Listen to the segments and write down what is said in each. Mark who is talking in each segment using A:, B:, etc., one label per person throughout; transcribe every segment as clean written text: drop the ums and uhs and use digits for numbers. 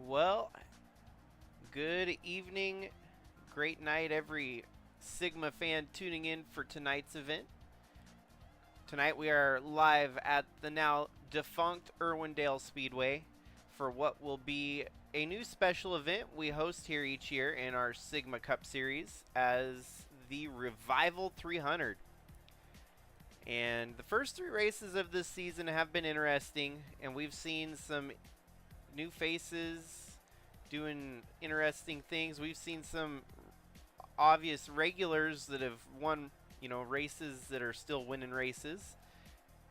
A: Well, good evening, great night, every Sigma fan tuning in for tonight's event. Tonight we are live at the now defunct Irwindale Speedway for what will be a new special event we host here each year in our Sigma Cup Series as the Revival 300. And the first three races of this season have been interesting, and we've seen some new faces doing interesting things. We've seen some obvious regulars that have won, races that are still winning races.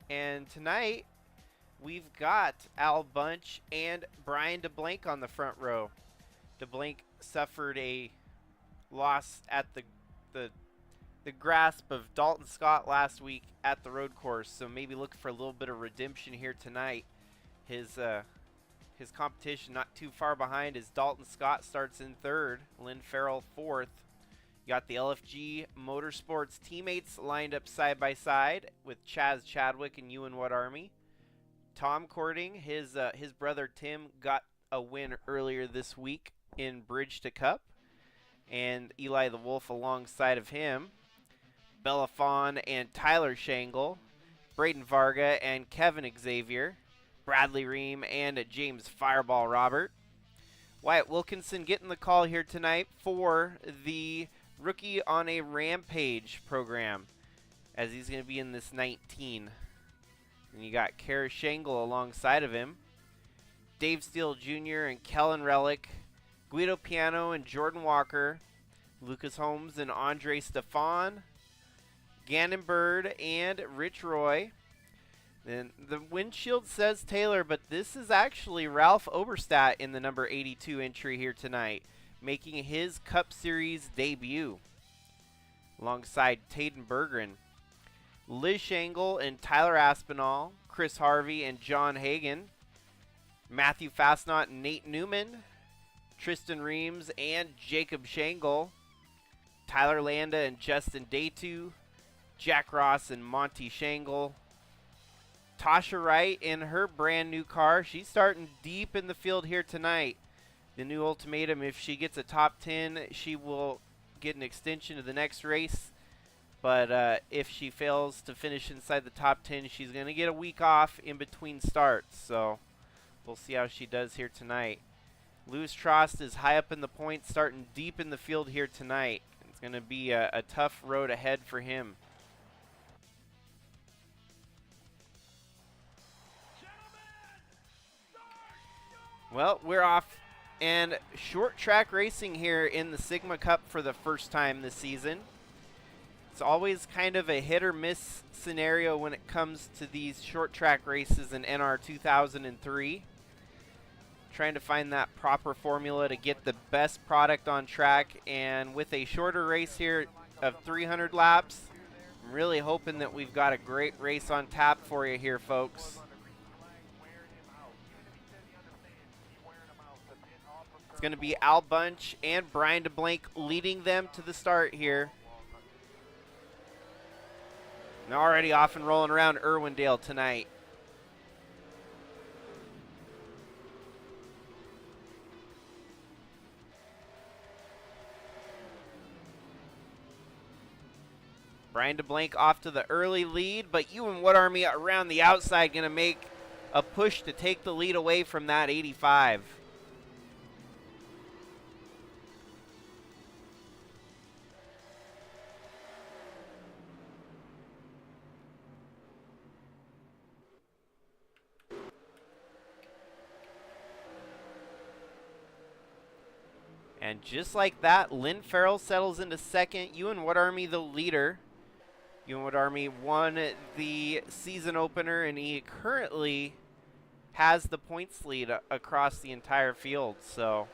A: And tonight, we've got Al Bunch and Brian DeBlank on the front row. DeBlank suffered a loss at the grasp of Dalton Scott last week at the road course, so maybe look for a little bit of redemption here tonight. His competition not too far behind is Dalton Scott starts in third, Lynn Farrell fourth. You got the LFG Motorsports teammates lined up side by side with Chaz Chadwick and Ewan Wood Army. Tom Cording, his brother Tim got a win earlier this week in Bridge to Cup, and Eli the Wolf alongside of him. Bella Fawn and Tyler Shangle, Braden Varga and Kevin Xavier, Bradley Ream and James Fireball Robert. Wyatt Wilkinson getting the call here tonight for the Rookie on a Rampage program, as he's going to be in this 19. And you got Kara Shangle alongside of him, Dave Steele Jr. and Kellen Relic, Guido Piano and Jordan Walker, Lucas Holmes and Andre Stefan, Gannon Bird and Rich Roy. Then the windshield says Taylor, but this is actually Ralph Oberstadt in the number 82 entry here tonight, making his Cup Series debut alongside Taden Berggren. Liz Shangle and Tyler Aspinall, Chris Harvey and John Hagan, Matthew Fastnot and Nate Newman, Tristan Reams and Jacob Shangle, Tyler Landa and Justin Daytu, Jack Ross and Monty Shangle, Tasha Wright in her brand new car. She's starting deep in the field here tonight. The new ultimatum, if she gets a top 10, she will get an extension to the next race. But if she fails to finish inside the top 10, she's going to get a week off in between starts. So we'll see how she does here tonight. Lewis Trost is high up in the points, starting deep in the field here tonight. It's going to be a tough road ahead for him. Well, we're off and short track racing here in the Sigma Cup for the first time this season. It's always kind of a hit or miss scenario when it comes to these short track races in NR2003. Trying to find that proper formula to get the best product on track, and with a shorter race here of 300 laps, I'm really hoping that we've got a great race on tap for you here, folks. It's going to be Al Bunch and Brian DeBlank leading them to the start here. And already off and rolling around Irwindale tonight. Brian DeBlank off to the early lead, but Ewan Wood Army around the outside going to make a push to take the lead away from that 85. And just like that, Lynn Farrell settles into second. Ewan Wood Army the leader. Ewan Wood Army won the season opener, and he currently has the points lead across the entire field. So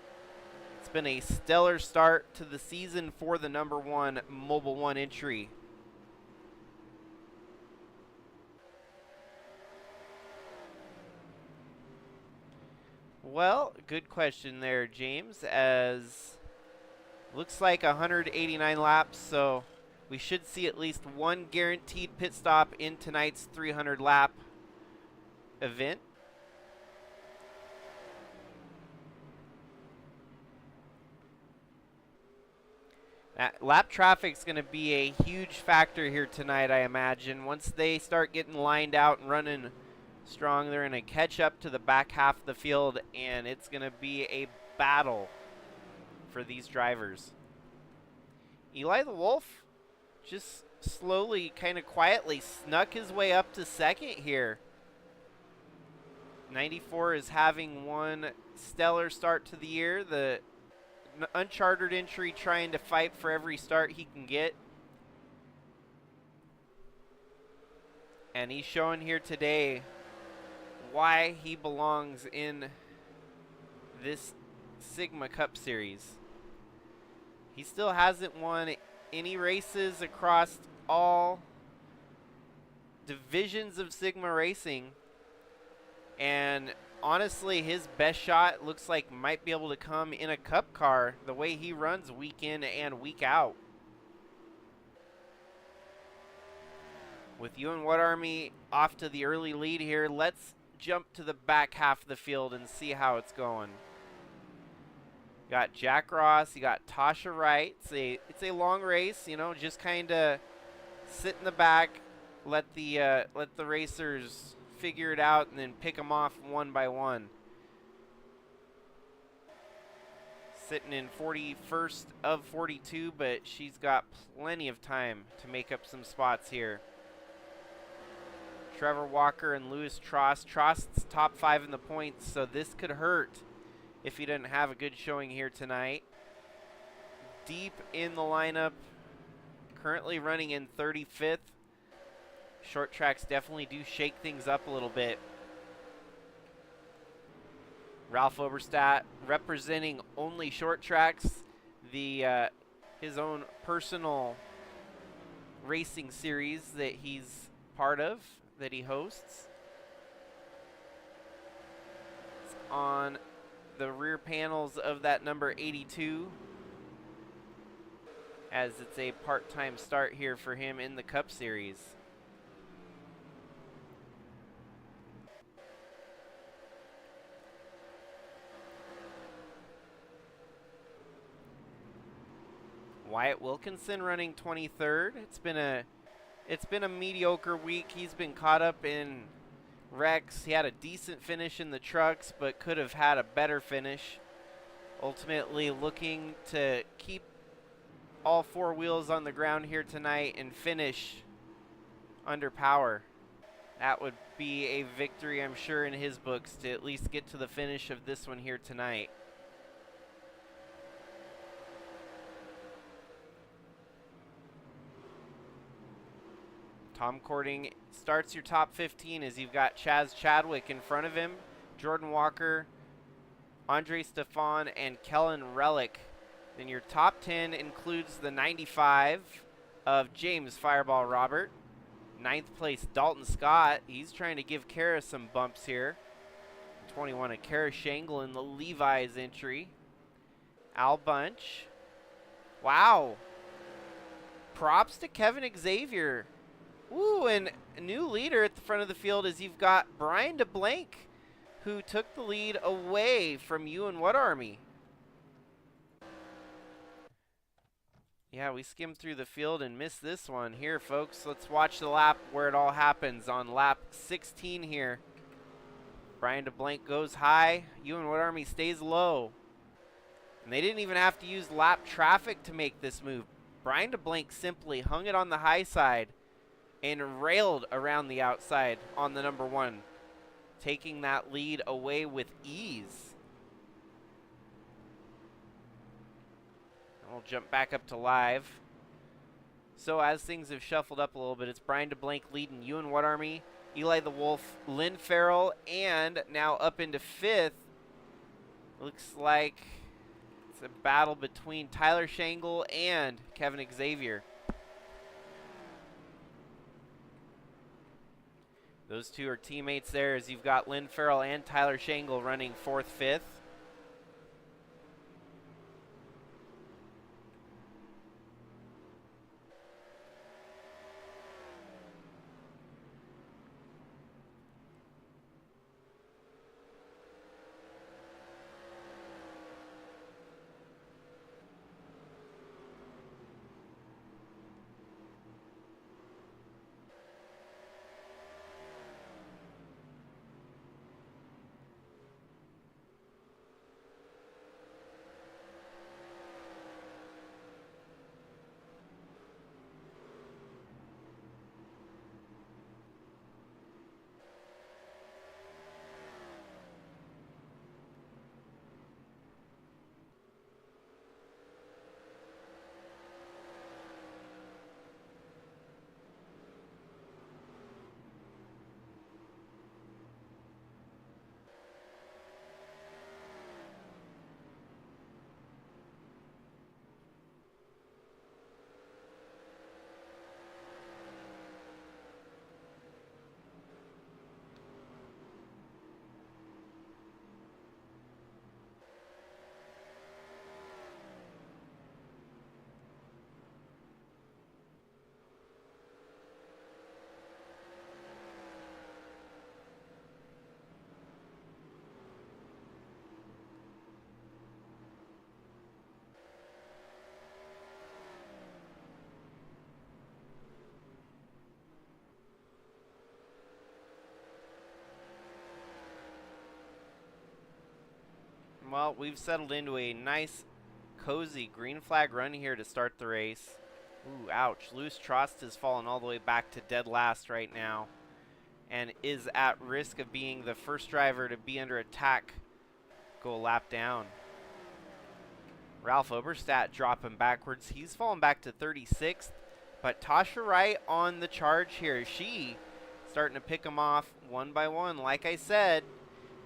A: it's been a stellar start to the season for the number one Mobile One entry. Well, good question there, James, as looks like 189 laps, so we should see at least one guaranteed pit stop in tonight's 300 lap event. Lap traffic's going to be a huge factor here tonight, I imagine. Once they start getting lined out and running strong, they're going to catch up to the back half of the field, and it's going to be a battle for these drivers. Eli the Wolf just slowly, kind of quietly snuck his way up to second here. 94 is having one stellar start to the year. The uncharted entry trying to fight for every start he can get. And he's showing here today why he belongs in this Sigma Cup Series. He still hasn't won any races across all divisions of Sigma racing. And honestly, his best shot looks like might be able to come in a cup car the way he runs week in and week out. With Ewan What Army off to the early lead here, let's jump to the back half of the field and see how it's going. Got Jack Ross, you got Tasha Wright. It's a long race, you know, just kind of sit in the back, let the racers figure it out, and then pick them off one by one. Sitting in 41st of 42, but she's got plenty of time to make up some spots here. Trevor Walker and Lewis Trost. Trost's top 5 in the points, so this could hurt if he didn't have a good showing here tonight. Deep in the lineup, currently running in 35th. Short tracks definitely do shake things up a little bit. Ralph Oberstadt representing only short tracks, his own personal racing series that he's part of, that he hosts. It's on the rear panels of that number 82, as it's a part-time start here for him in the Cup Series. Wyatt Wilkinson running 23rd. It's been a mediocre week. He's been caught up in wrecks. He had a decent finish in the trucks, but could have had a better finish. Ultimately looking to keep all 4 wheels on the ground here tonight and finish under power. That would be a victory, I'm sure, in his books, to at least get to the finish of this one here tonight. Tom Cording starts your top 15 as you've got Chaz Chadwick in front of him, Jordan Walker, Andre Stefan, and Kellen Relic. Then your top 10 includes the 95 of James Fireball Robert. 9th place, Dalton Scott. He's trying to give Kara some bumps here. 21 of Kara Shangle in the Levi's entry. Al Bunch. Wow. Props to Kevin Xavier. Ooh, and a new leader at the front of the field is you've got Brian DeBlank, who took the lead away from Ewan What Army. Yeah, we skimmed through the field and missed this one. Here, folks, let's watch the lap where it all happens on lap 16 here. Brian DeBlank goes high. Ewan What Army stays low. And they didn't even have to use lap traffic to make this move. Brian DeBlank simply hung it on the high side and railed around the outside on the number 1, taking that lead away with ease. And we'll jump back up to live. So as things have shuffled up a little bit, it's Brian DeBlank leading Ewan What Army, Eli the Wolf, Lynn Farrell, and now up into 5th. Looks like it's a battle between Tyler Shangle and Kevin Xavier. Those two are teammates there, as you've got Lynn Farrell and Tyler Shangle running 4th, 5th. Well, we've settled into a nice, cozy green flag run here to start the race. Ooh, ouch. Lewis Trost has fallen all the way back to dead last right now and is at risk of being the first driver to be under attack, go a lap down. Ralph Oberstadt dropping backwards. He's fallen back to 36th, but Tasha Wright on the charge here. She starting to pick them off one by one. Like I said,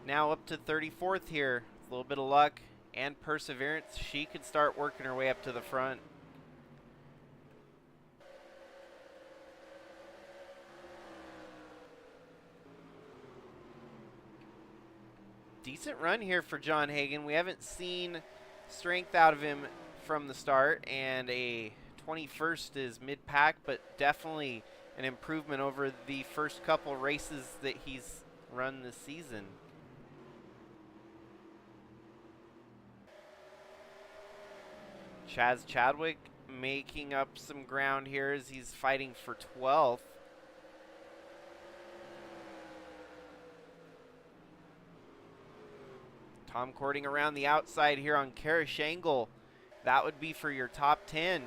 A: now up to 34th here. A little bit of luck and perseverance. She could start working her way up to the front. Decent run here for John Hagan. We haven't seen strength out of him from the start, and a 21st is mid-pack, but definitely an improvement over the first couple races that he's run this season. Chaz Chadwick making up some ground here as he's fighting for 12th. Tom Cording around the outside here on Kara Shangle. That would be for your top 10.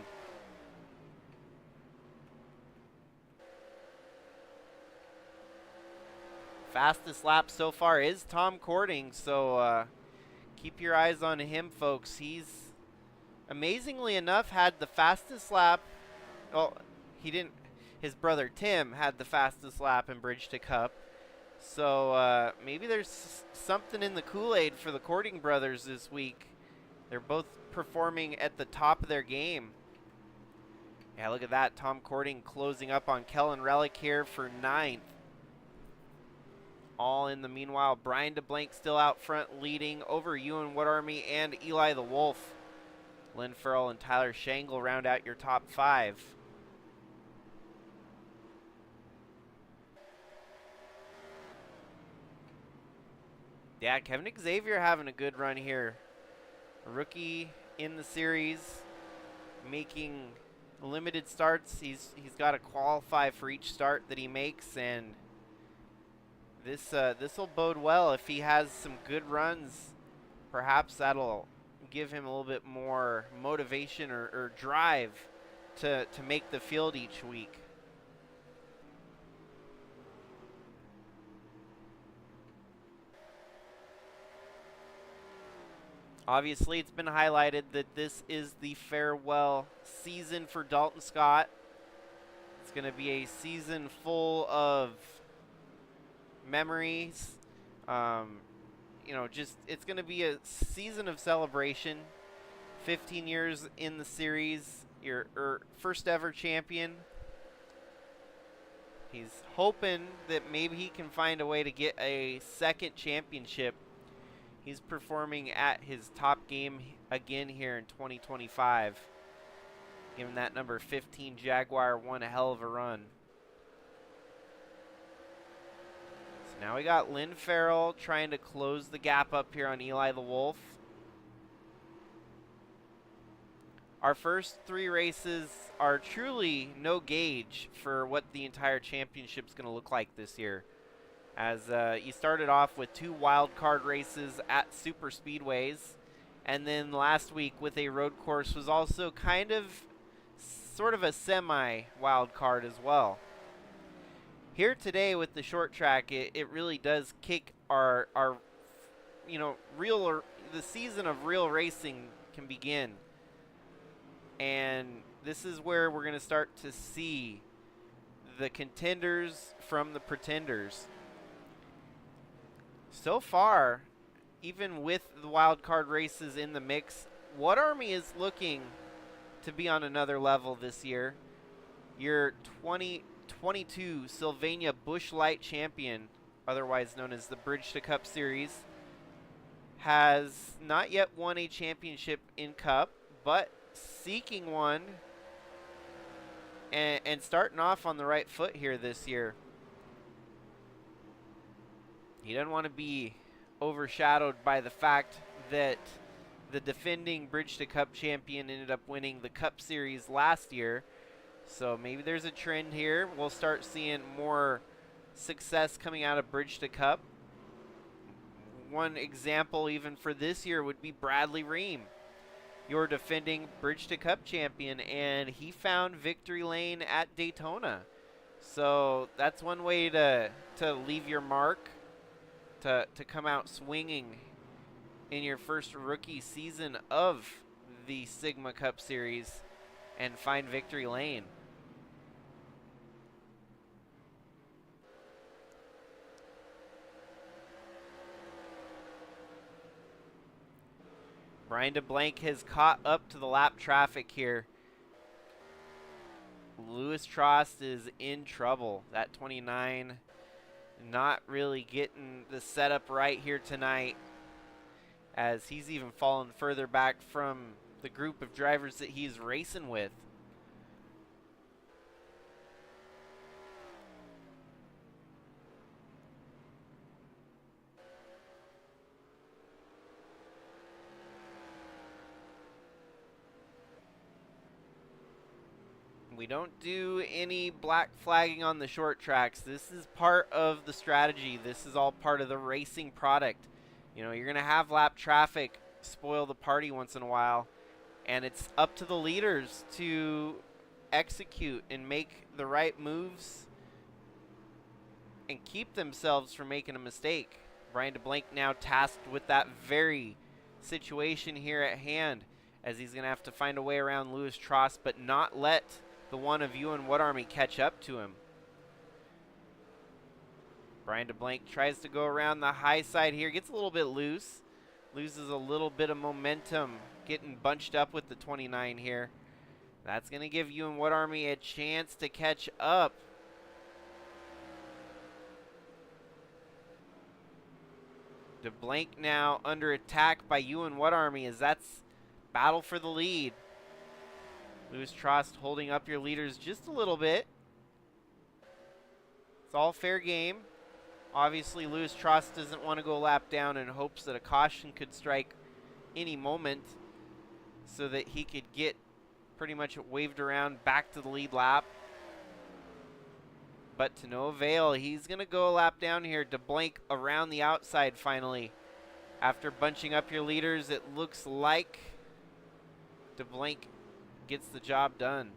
A: Fastest lap so far is Tom Cording, so keep your eyes on him, folks. He's amazingly enough had the fastest lap. Well, he didn't. His brother Tim had the fastest lap in Bridge to Cup. So maybe there's something in the Kool-Aid for the Cording brothers this week. They're both performing at the top of their game. Yeah, look at that. Tom Cording closing up on Kellen Relic here for 9th. All in the meanwhile, Brian DeBlank still out front leading over Ewan Wood Army and Eli the Wolf. Lynn Farrell and Tyler Shangle round out your top 5. Yeah, Kevin Xavier having a good run here. A rookie in the series, making limited starts. He's got to qualify for each start that he makes, and this will bode well if he has some good runs. Perhaps that'll give him a little bit more motivation or drive to make the field each week. Obviously, it's been highlighted that this is the farewell season for Dalton Scott. It's going to be a season full of memories. You know, it's going to be a season of celebration. 15 years in the series, your first ever champion. He's hoping that maybe he can find a way to get a second championship. He's performing at his top game again here in 2025. Given that number 15 Jaguar won a hell of a run. So now we got Lynn Farrell trying to close the gap up here on Eli the Wolf. Our first 3 races are truly no gauge for what the entire championship is going to look like this year. As you started off with 2 wild card races at super speedways, and then last week with a road course was also kind of sort of a semi wild card as well. Here today with the short track, it really does kick our you know, the season of real racing can begin, and this is where we're going to start to see the contenders from the pretenders. So far, even with the wild card races in the mix, Wood Army is looking to be on another level this year. Your 2022 Sylvania Busch Light champion, otherwise known as the Bridge to Cup Series, has not yet won a championship in Cup, but seeking one and starting off on the right foot here this year. He doesn't want to be overshadowed by the fact that the defending Bridge to Cup champion ended up winning the Cup Series last year. So maybe there's a trend here. We'll start seeing more success coming out of Bridge to Cup. one example even for this year would be Bradley Ream, your defending Bridge to Cup champion, and he found victory lane at Daytona. So that's one way to leave your mark, to come out swinging in your first rookie season of the Sigma Cup Series and find victory lane. Brian DeBlanc has caught up to the lap traffic here. Lewis Trost is in trouble. That 29 not really getting the setup right here tonight, as he's even fallen further back from the group of drivers that he's racing with. We don't do any black flagging on the short tracks. This is part of the strategy. This is all part of the racing product. You know, you're going to have lap traffic spoil the party once in a while, and it's up to the leaders to execute and make the right moves and keep themselves from making a mistake. Brian DeBlanc now tasked with that very situation here at hand, as he's going to have to find a way around Lewis Trost, but not let the one of Ewan Wood Army catch up to him. Brian DeBlanc tries to go around the high side here, gets a little bit loose, loses a little bit of momentum, getting bunched up with the 29 here. That's going to give Ewan Wood Army a chance to catch up. DeBlanc now under attack by Ewan Wood Army, as that's battle for the lead. Lewis Trost holding up your leaders just a little bit. It's all fair game. Obviously, Lewis Trost doesn't want to go lap down in hopes that a caution could strike any moment so that he could get pretty much waved around back to the lead lap. But to no avail, he's going to go a lap down here. DeBlanc around the outside finally. After bunching up your leaders, it looks like DeBlanc gets the job done.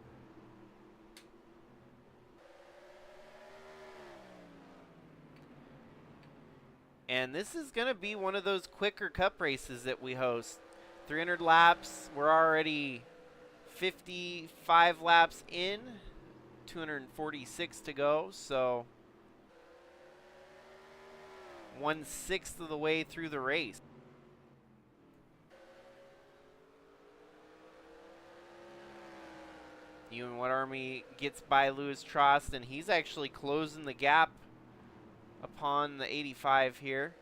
A: And this is going to be one of those quicker cup races that we host. 300 laps. We're already 55 laps in. 246 to go. So 1/6 of the way through the race. Ewan Wood Army gets by Lewis Trost, and he's actually closing the gap upon the 85 here.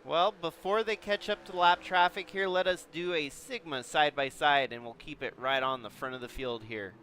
A: Well, before they catch up to lap traffic here, let us do a Sigma side by side, and we'll keep it right on the front of the field here.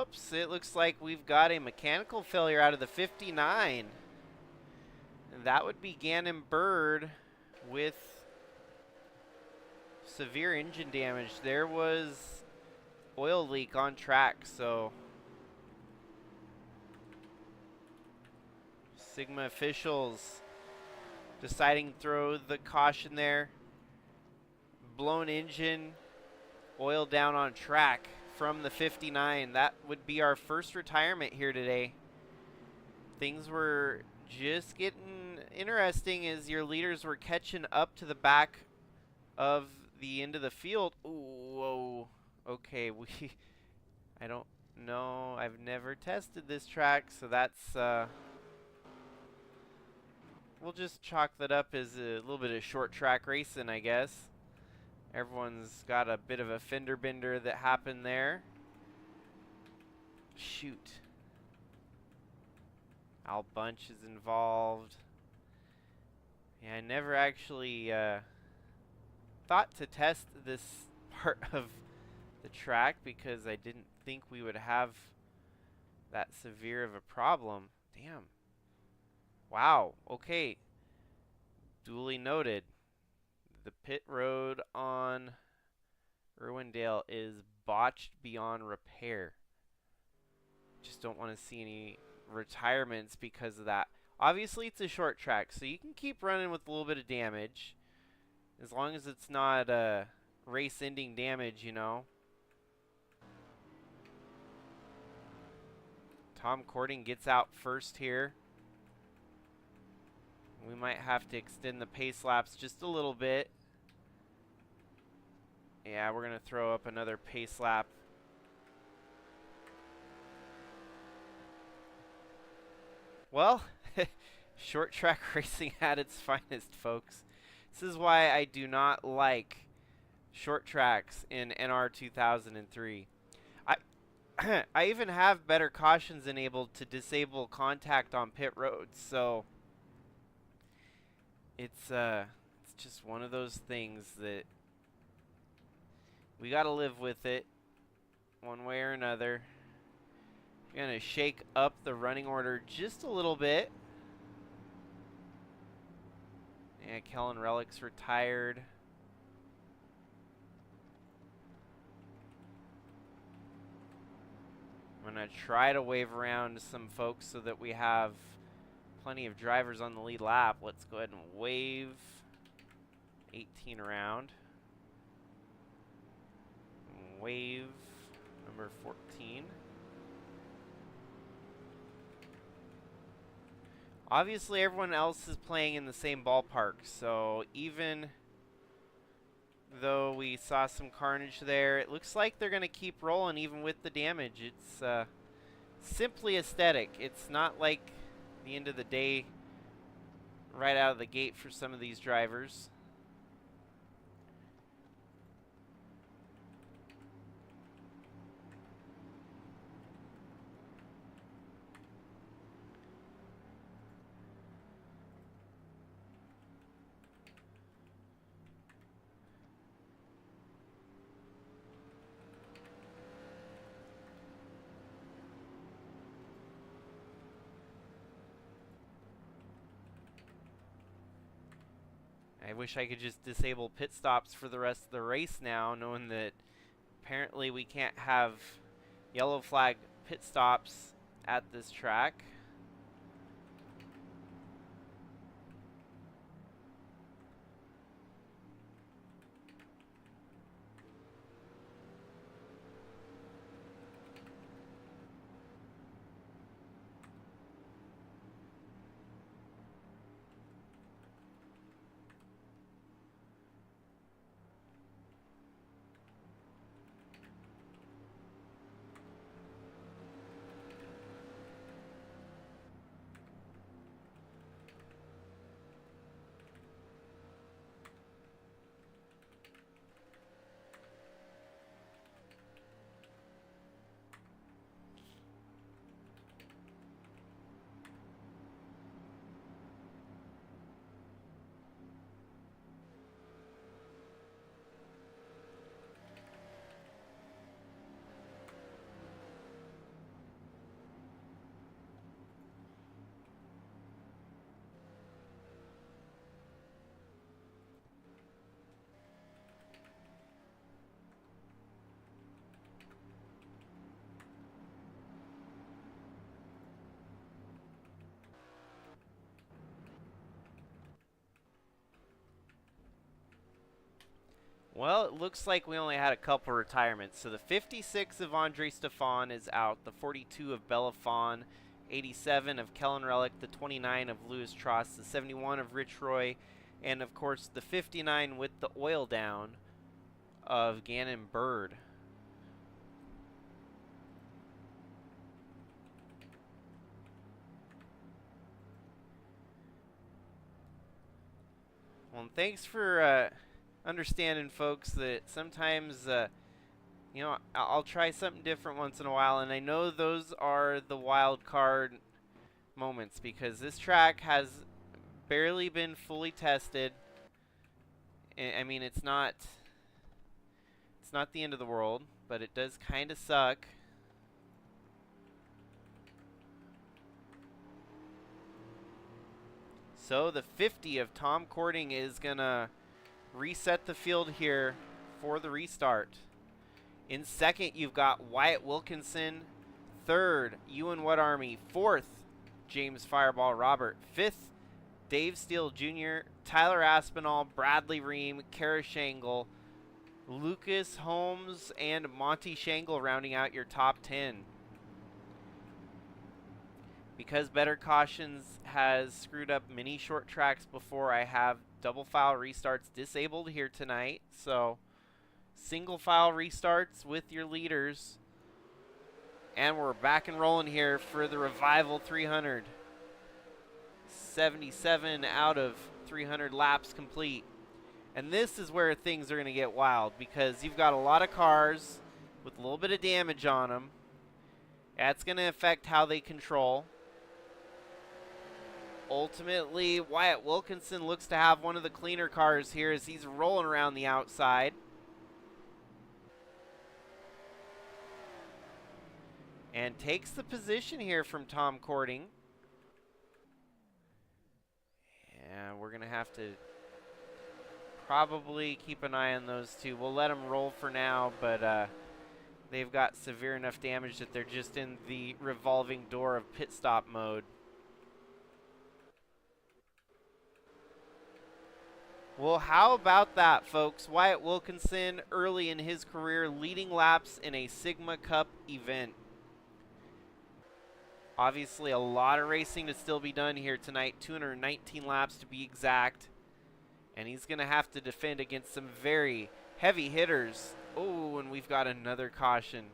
A: Whoops, it looks like we've got a mechanical failure out of the 59. And that would be Gannon Bird with severe engine damage. There was oil leak on track, so Sigma officials deciding to throw the caution there. Blown engine, oil down on track from the 59. That would be our first retirement here today. Things were just getting interesting as your leaders were catching up to the back of the end of the field. Ooh, whoa. Okay, I don't know. I've never tested this track, so that's we'll just chalk that up as a little bit of short track racing, I guess. Everyone's got a bit of a fender bender that happened there. Shoot. Al Bunch is involved. Yeah, I never actually thought to test this part of the track because I didn't think we would have that severe of a problem. Damn. Wow. Okay. Duly noted. The pit road on Irwindale is botched beyond repair. Just don't want to see any retirements because of that. Obviously, it's a short track, so you can keep running with a little bit of damage. As long as it's not race-ending damage, you know. Tom Cording gets out first here. We might have to extend the pace laps just a little bit. Yeah, we're going to throw up another pace lap. Well, short track racing at its finest, folks. This is why I do not like short tracks in NR2003. I even have better cautions enabled to disable contact on pit roads, so it's just one of those things that we got to live with it one way or another. I'm going to shake up the running order just a little bit. Yeah, Kellen Relics retired. I'm going to try to wave around some folks so that we have plenty of drivers on the lead lap. Let's go ahead and wave 18 around. Wave number 14. Obviously, everyone else is playing in the same ballpark, so even though we saw some carnage there, it looks like they're going to keep rolling even with the damage. It's simply aesthetic. It's not like the end of the day right out of the gate for some of these drivers. I wish I could just disable pit stops for the rest of the race now, knowing that apparently we can't have yellow flag pit stops at this track. Well, it looks like we only had a couple retirements. So the 56 of Andre Stefan is out, the 42 of Bellafon, 87 of Kellen Relic, the 29 of Louis Tross, the 71 of Rich Roy, and of course the 59 with the oil down of Gannon Bird. Well, and thanks for understanding, folks, that sometimes, you know, I'll try something different once in a while, and I know those are the wild card moments because this track has barely been fully tested. I mean, it's not the end of the world, but it does kind of suck. So the 50 of Tom Cording is gonna reset the field here for the restart. In second, you've got Wyatt Wilkinson. Third, Ewan What Army. Fourth, James Fireball Robert. Fifth, Dave Steele Jr., Tyler Aspinall, Bradley Ream, Kara Shangle, Lucas Holmes, and Monty Shangle rounding out your top 10. Because Better Cautions has screwed up many short tracks before, I have double file restarts disabled here tonight. So single file restarts with your leaders. And we're back and rolling here for the Revival 300. 77 out of 300 laps complete. And this is where things are going to get wild because you've got a lot of cars with a little bit of damage on them. That's going to affect how they control. Ultimately, Wyatt Wilkinson looks to have one of the cleaner cars here as he's rolling around the outside. And takes the position here from Tom Cording. And we're going to have to probably keep an eye on those two. We'll let them roll for now, but they've got severe enough damage that they're just in the revolving door of pit stop mode. Well, how about that, folks? Wyatt Wilkinson, early in his career, leading laps in a Sigma Cup event. Obviously, a lot of racing to still be done here tonight. 219 laps to be exact. And he's going to have to defend against some very heavy hitters. Oh, and we've got another caution.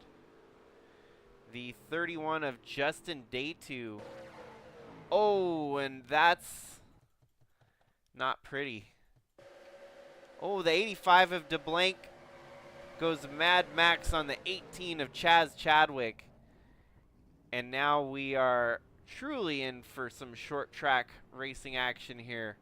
A: The 31 of Justin Daytu. Oh, and that's not pretty. Oh, the 85 of DeBlanc goes Mad Max on the 18 of Chaz Chadwick. And now we are truly in for some short track racing action here.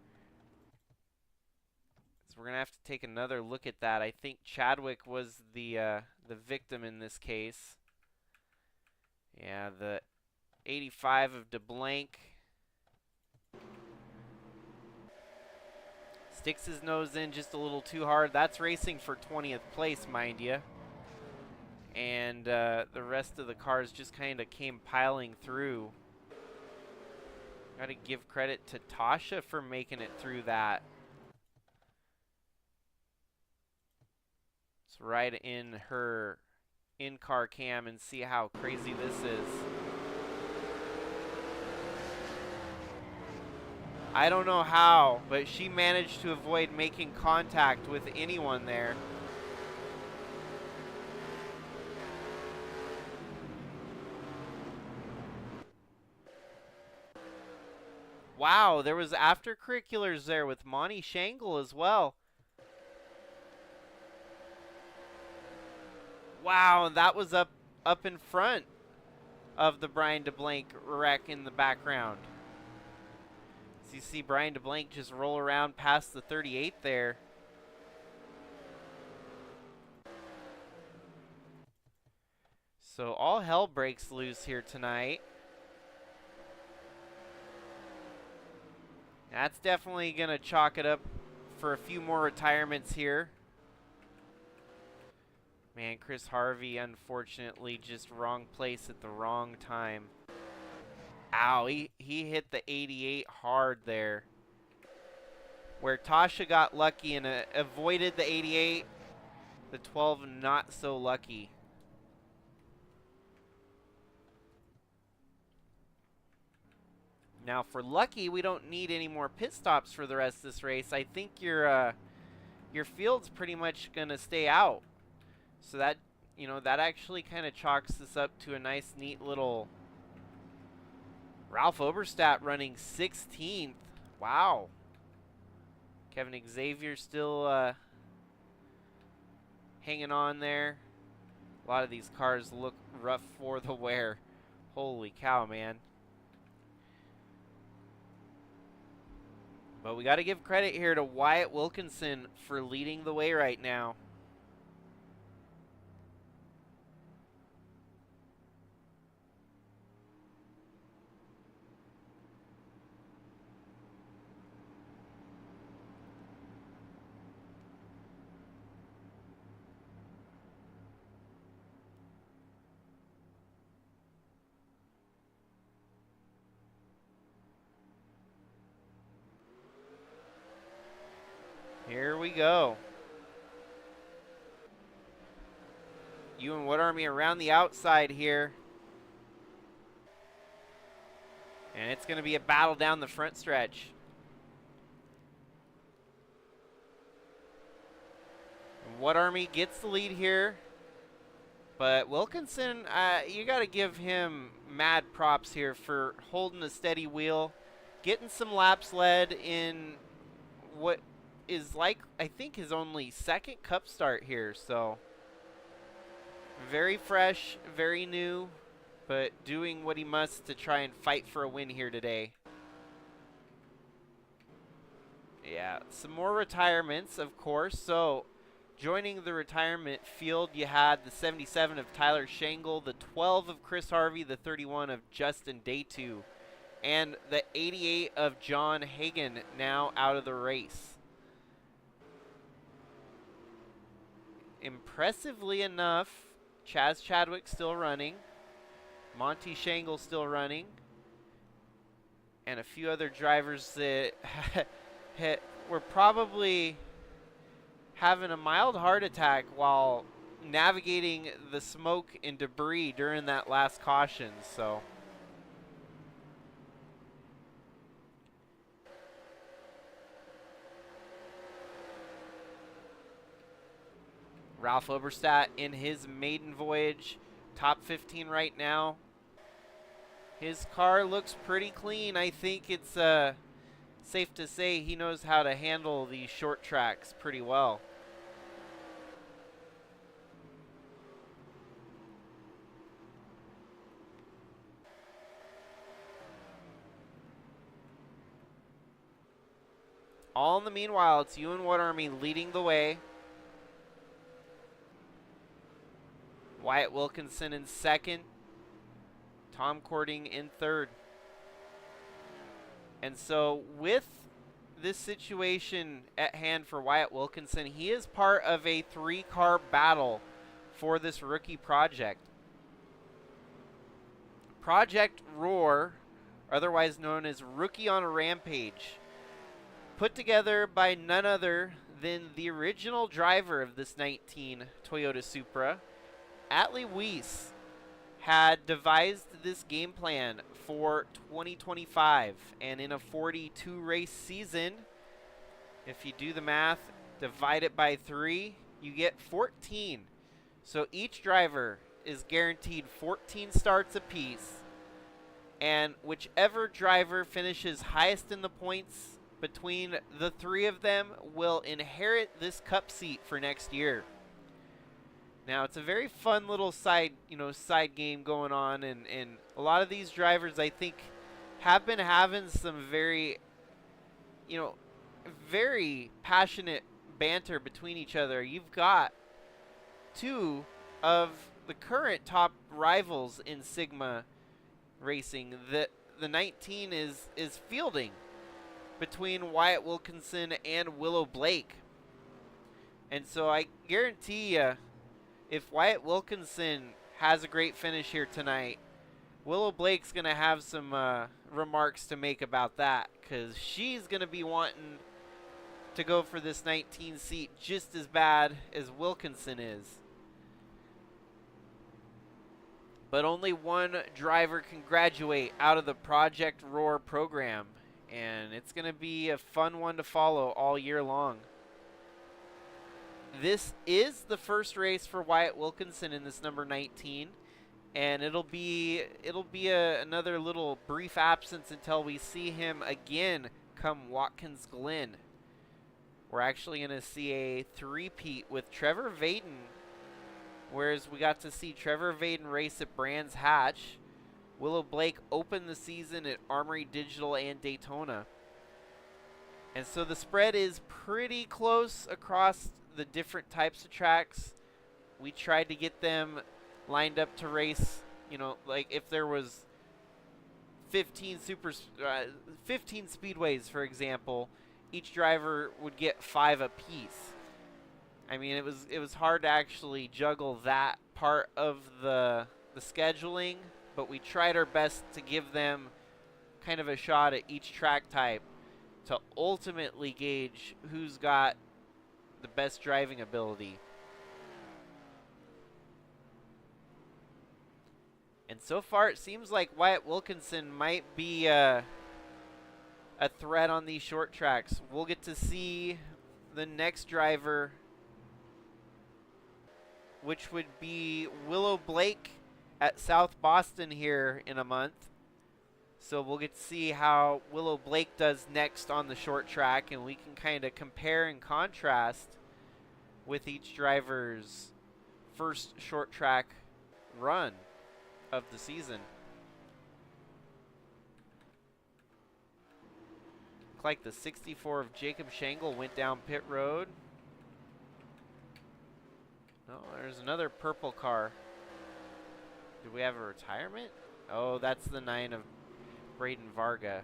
A: So we're going to have to take another look at that. I think Chadwick was the victim in this case. Yeah, the 85 of DeBlanc sticks his nose in just a little too hard. That's racing for 20th place, mind you. And the rest of the cars just kind of came piling through. Got to give credit to Tasha for making it through that. Let's ride in her in-car cam and see how crazy this is. I don't know how, but she managed to avoid making contact with anyone there. Wow, there was aftercurriculars there with Monty Shangle as well. Wow, and that was up in front of the Brian DeBlanc wreck in the background. So you see Brian DeBlanc just roll around past the 38 there. So all hell breaks loose here tonight. That's definitely going to chalk it up for a few more retirements here. Man, Chris Harvey, unfortunately, just wrong place at the wrong time. Ow, he hit the 88 hard there. Where Tasha got lucky and avoided the 88, The 12 not so lucky. Now for lucky, we don't need any more pit stops for the rest of this race. I think your field's pretty much gonna stay out. So that, you know, that actually kind of chalks this up to a nice, neat little Ralph Oberstadt running 16th. Wow. Kevin Xavier still hanging on there. A lot of these cars look rough for the wear. Holy cow, man. But we got to give credit here to Wyatt Wilkinson for leading the way right now. Here we go. Ewan Wood Army around the outside here. And it's going to be a battle down the front stretch. Wood Army gets the lead here. But Wilkinson, you got to give him mad props here for holding a steady wheel. Getting some laps led in what is like, I think, his only second Cup start here. So very fresh, very new, but doing what he must to try and fight for a win here today. Yeah, some more retirements, of course. So joining the retirement field, you had the 77 of Tyler Shangle, the 12 of Chris Harvey, the 31 of Justin Daytu, and the 88 of John Hagan now out of the race. Impressively enough, Chaz Chadwick still running, Monty Shangle still running, and a few other drivers that were probably having a mild heart attack while navigating the smoke and debris during that last caution. So Ralph Oberstadt in his maiden voyage, top 15 right now. His car looks pretty clean. I think it's safe to say he knows how to handle these short tracks pretty well. All in the meanwhile, it's Ewan Wood Army leading the way. Wyatt Wilkinson in second. Tom Cording in third. And so with this situation at hand for Wyatt Wilkinson, he is part of a 3-car battle for this rookie project. Project Roar, otherwise known as Rookie on a Rampage, put together by none other than the original driver of this 19 Toyota Supra, Atlee Weiss, had devised this game plan for 2025, and in a 42 race season, if you do the math, divide it by 3, you get 14. So each driver is guaranteed 14 starts apiece, and whichever driver finishes highest in the points between the 3 of them will inherit this Cup seat for next year. Now, it's a very fun little side game going on, and a lot of these drivers, I think, have been having some very passionate banter between each other. You've got 2 of the current top rivals in Sigma racing that the 19 is fielding between Wyatt Wilkinson and Willow Blake. And so I guarantee you, if Wyatt Wilkinson has a great finish here tonight, Willow Blake's going to have some remarks to make about that, because she's going to be wanting to go for this 19 seat just as bad as Wilkinson is. But only one driver can graduate out of the Project Roar program, and it's going to be a fun one to follow all year long. This is the first race for Wyatt Wilkinson in this number 19, and it'll be another little brief absence until we see him again come Watkins Glen. We're actually going to see a three-peat with Trevor Vaden, whereas we got to see Trevor Vaden race at Brands Hatch. Willow Blake opened the season at Armory Digital and Daytona. And so the spread is pretty close across the different types of tracks. We tried to get them lined up to race, you know, like if there was 15 speedways, for example, each driver would get 5 apiece. I mean, it was hard to actually juggle that part of the scheduling, but we tried our best to give them kind of a shot at each track type to ultimately gauge who's got the best driving ability. And so far it seems like Wyatt Wilkinson might be a threat on these short tracks. We'll get to see the next driver, which would be Willow Blake at South Boston here in a month. So we'll get to see how Willow Blake does next on the short track, and we can kind of compare and contrast with each driver's first short track run of the season. Looks like the 64 of Jacob Shangle went down pit road. No, there's another purple car. Do we have a retirement? Oh, that's the 9 of Braden Varga.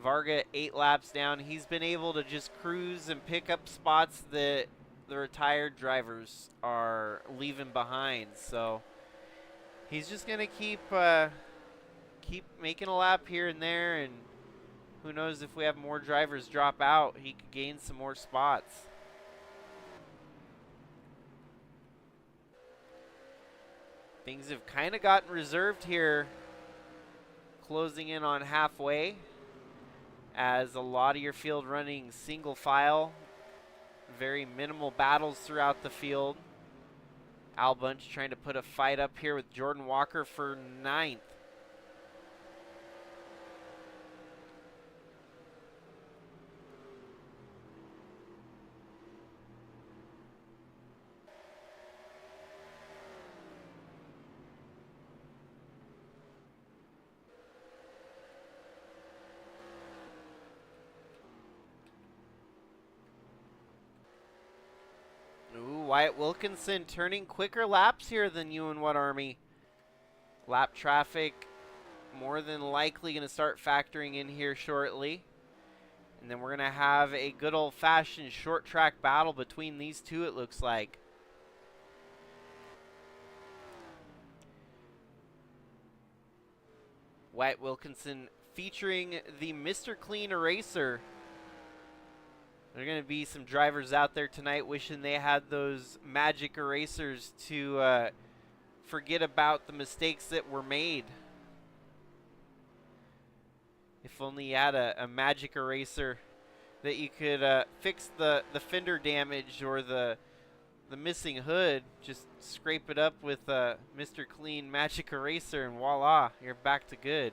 A: Varga 8 laps down. He's been able to just cruise and pick up spots that the retired drivers are leaving behind. So he's just gonna keep making a lap here and there, and who knows, if we have more drivers drop out, he could gain some more spots. Things have kind of gotten reserved here, closing in on halfway, as a lot of your field running single file. Very minimal battles throughout the field. Al Bunch trying to put a fight up here with Jordan Walker for 9th. Wyatt Wilkinson turning quicker laps here than you and What Army. Lap traffic more than likely going to start factoring in here shortly. And then we're going to have a good old-fashioned short track battle between these two, it looks like. Wyatt Wilkinson featuring the Mr. Clean Eraser. There are going to be some drivers out there tonight wishing they had those magic erasers to forget about the mistakes that were made. If only you had a magic eraser that you could fix the fender damage or the missing hood. Just scrape it up with Mr. Clean Magic Eraser and voila, you're back to good.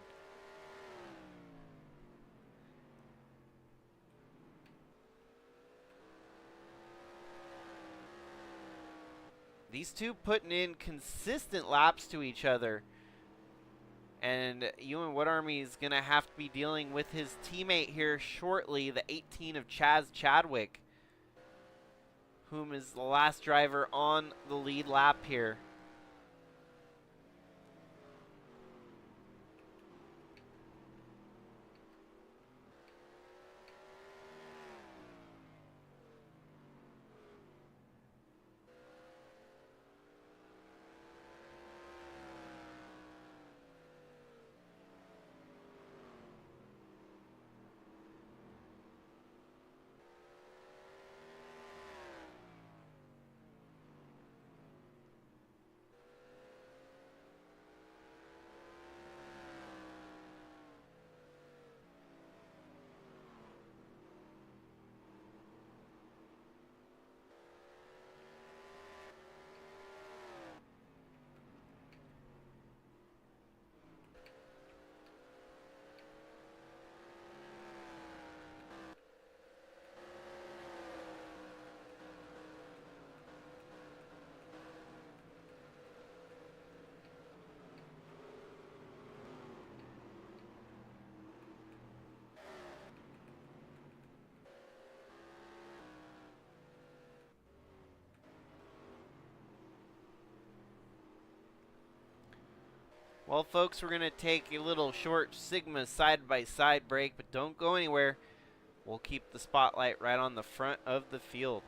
A: These two putting in consistent laps to each other. And Ewan What Army is going to have to be dealing with his teammate here shortly, the 18 of Chaz Chadwick, whom is the last driver on the lead lap here. Well, folks, we're going to take a little short Sigma side-by-side break, but don't go anywhere. We'll keep the spotlight right on the front of the field.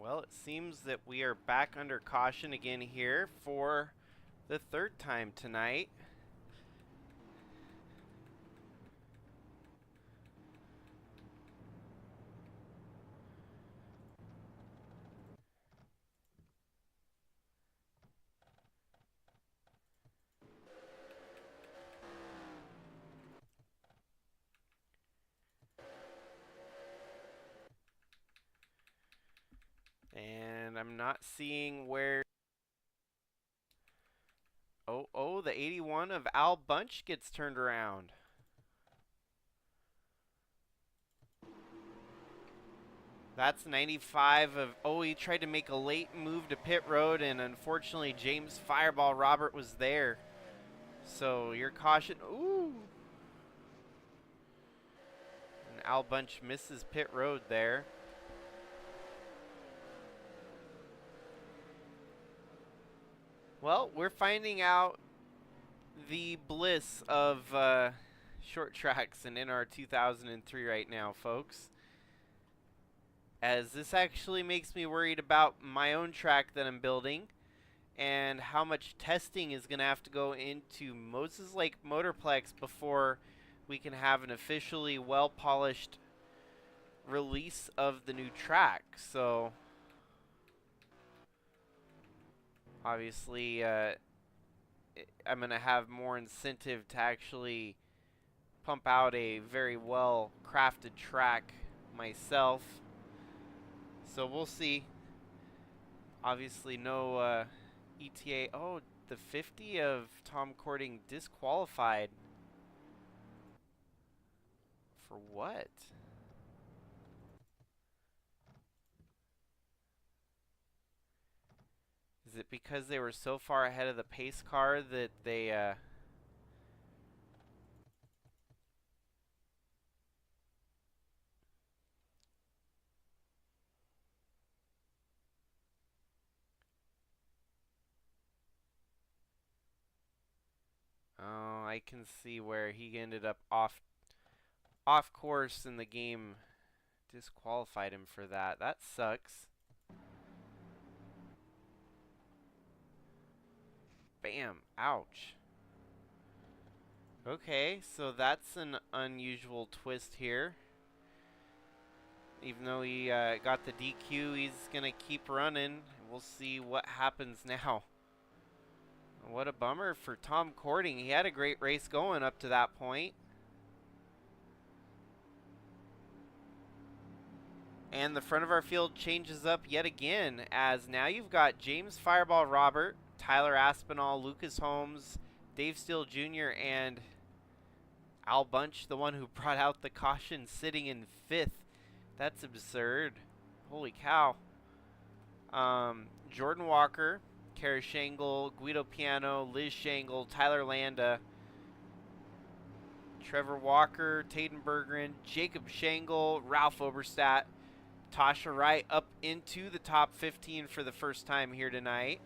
A: Well, it seems that we are back under caution again here for the third time tonight. And I'm not seeing where... Oh, the 81 of Al Bunch gets turned around. That's 95 of... Oh, he tried to make a late move to pit road, and unfortunately James Fireball Robert was there. So your caution... Ooh! And Al Bunch misses pit road there. Well, we're finding out the bliss of short tracks in NR2003 right now, folks. As this actually makes me worried about my own track that I'm building and how much testing is going to have to go into Moses Lake Motorplex before we can have an officially well-polished release of the new track. So obviously I'm going to have more incentive to actually pump out a very well crafted track myself. So we'll see. Obviously no ETA. Oh, the 50 of Tom Cording disqualified. For what? Is it because they were so far ahead of the pace car that they Oh, I can see where he ended up off course and the game disqualified him for that. That sucks. Bam. Ouch. Okay, so that's an unusual twist here. Even though he got the DQ, he's going to keep running. We'll see what happens now. What a bummer for Tom Cording. He had a great race going up to that point. And the front of our field changes up yet again, as now you've got James Fireball Robert, Tyler Aspinall, Lucas Holmes, Dave Steele Jr., and Al Bunch, the one who brought out the caution, sitting in 5th. That's absurd. Holy cow. Jordan Walker, Kara Shangle, Guido Piano, Liz Shangle, Tyler Landa, Trevor Walker, Taden Berggren, Jacob Shangle, Ralph Oberstadt, Tasha Wright up into the top 15 for the first time here tonight.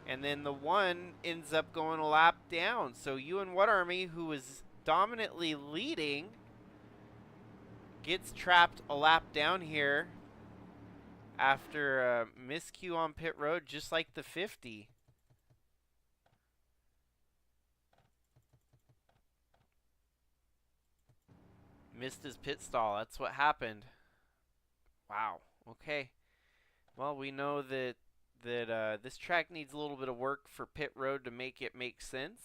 A: And then the one ends up going a lap down. So Ewan What Army, who was dominantly leading, gets trapped a lap down here after a miscue on pit road, just like the 50. Missed his pit stall. That's what happened. Wow. Okay. Well, we know that this track needs a little bit of work for pit road to make it make sense.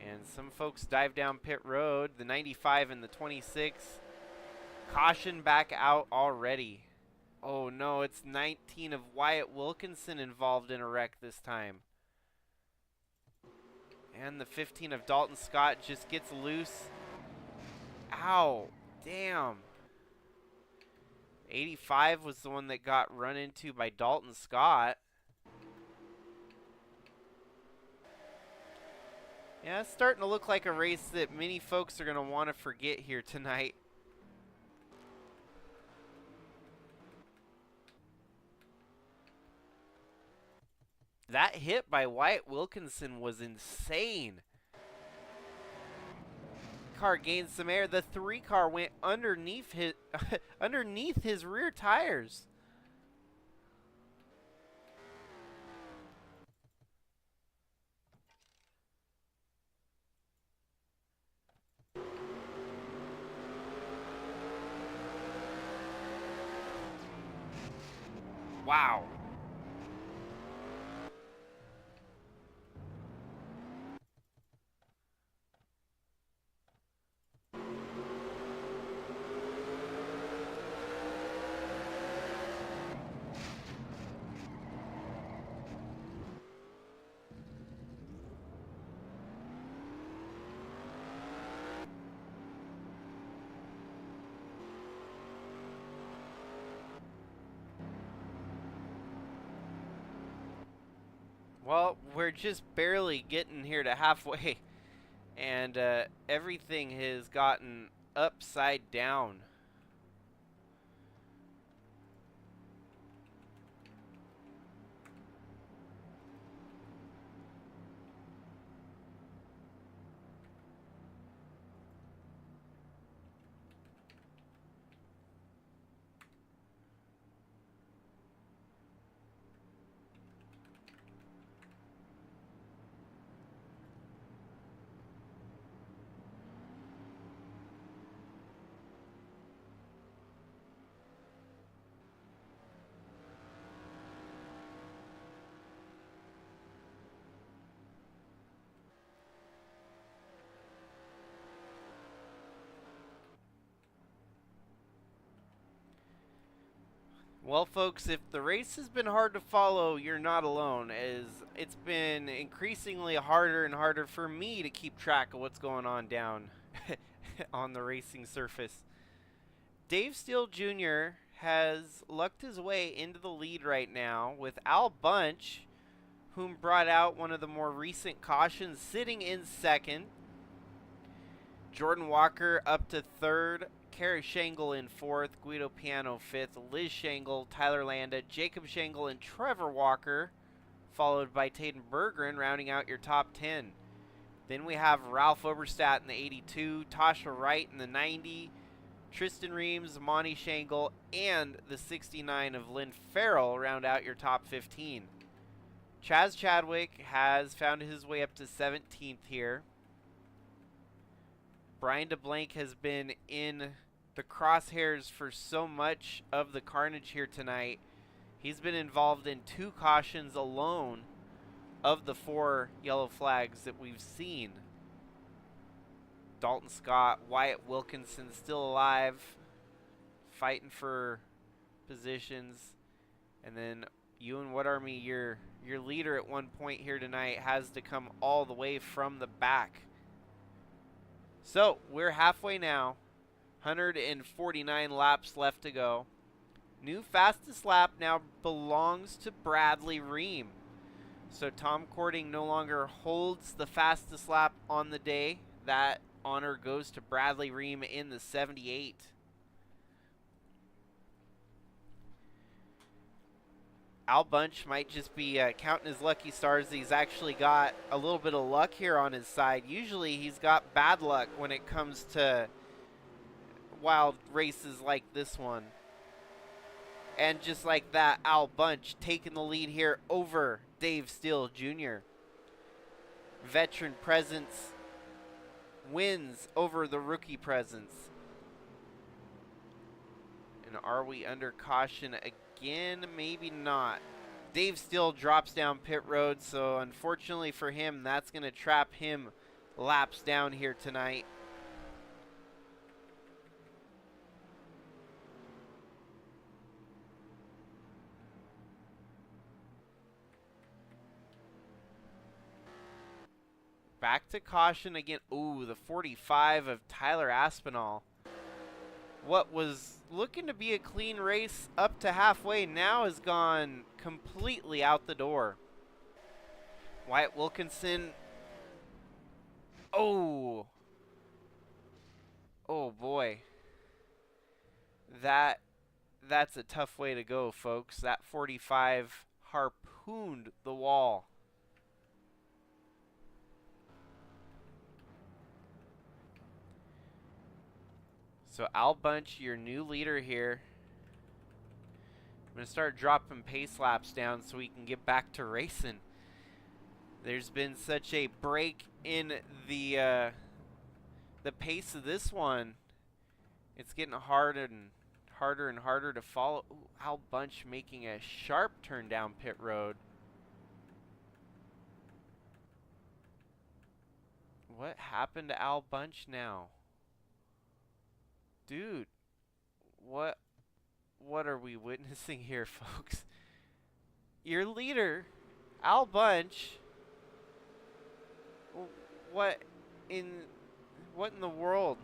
A: And some folks dive down pit road. The 95 and the 26. Caution back out already. Oh no, it's 19 of Wyatt Wilkinson involved in a wreck this time. And the 15 of Dalton Scott just gets loose. Ow, damn. 85 was the one that got run into by Dalton Scott. Yeah, it's starting to look like a race that many folks are going to want to forget here tonight. That hit by Wyatt Wilkinson was insane. car gained some air. The 3 car went underneath his underneath his rear tires. Wow. Well, we're just barely getting here to halfway, and everything has gotten upside down. Well, folks, if the race has been hard to follow, you're not alone, as it's been increasingly harder and harder for me to keep track of what's going on down on the racing surface. Dave Steele Jr. has lucked his way into the lead right now with Al Bunch, whom brought out one of the more recent cautions, sitting in second. Jordan Walker up to third. Kerry Shangle in fourth, Guido Piano fifth, Liz Shangle, Tyler Landa, Jacob Shangle, and Trevor Walker, followed by Taden Bergeron, rounding out your top 10. Then we have Ralph Oberstadt in the 82, Tasha Wright in the 90, Tristan Reams, Monty Shangle, and the 69 of Lynn Farrell round out your top 15. Chaz Chadwick has found his way up to 17th here. Brian DeBlanc has been in the crosshairs for so much of the carnage here tonight. He's been involved in 2 cautions alone of the 4 yellow flags that we've seen. Dalton Scott, Wyatt Wilkinson still alive, fighting for positions. And then Ewan Wood Army, your leader at one point here tonight, has to come all the way from the back. So, we're halfway now. 149 laps left to go. New fastest lap now belongs to Bradley Ream. So, Tom Cording no longer holds the fastest lap on the day. That honor goes to Bradley Ream in the 78. Al Bunch might just be counting his lucky stars. He's actually got a little bit of luck here on his side. Usually he's got bad luck when it comes to wild races like this one. And just like that, Al Bunch taking the lead here over Dave Steele Jr. Veteran presence wins over the rookie presence. And are we under caution again? Maybe not. Dave Steele drops down pit road, so unfortunately for him, that's going to trap him laps down here tonight. Back to caution again. Ooh, the 45 of Tyler Aspinall. What was looking to be a clean race up to halfway now has gone completely out the door. Wyatt Wilkinson. Oh. Oh boy. That's a tough way to go, folks. That 45 harpooned the wall. So Al Bunch, your new leader here. I'm going to start dropping pace laps down so we can get back to racing. There's been such a break in the pace of this one. It's getting harder and harder to follow. Ooh, Al Bunch making a sharp turn down pit road. What happened to Al Bunch now? Dude, what are we witnessing here, folks? Your leader, Al Bunch. What in the world?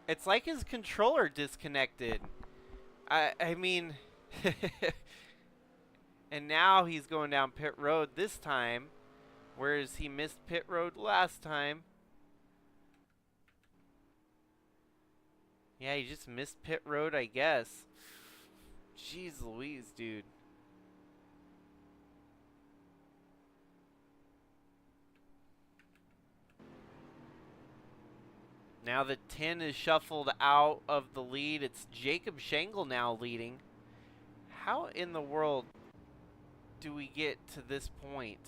A: It's like his controller disconnected. I mean, and now he's going down pit road this time, whereas he missed pit road last time. Yeah, he just missed pit road, I guess. Jeez Louise, dude. Now the 10 is shuffled out of the lead. It's Jacob Shangle now leading. How in the world do we get to this point?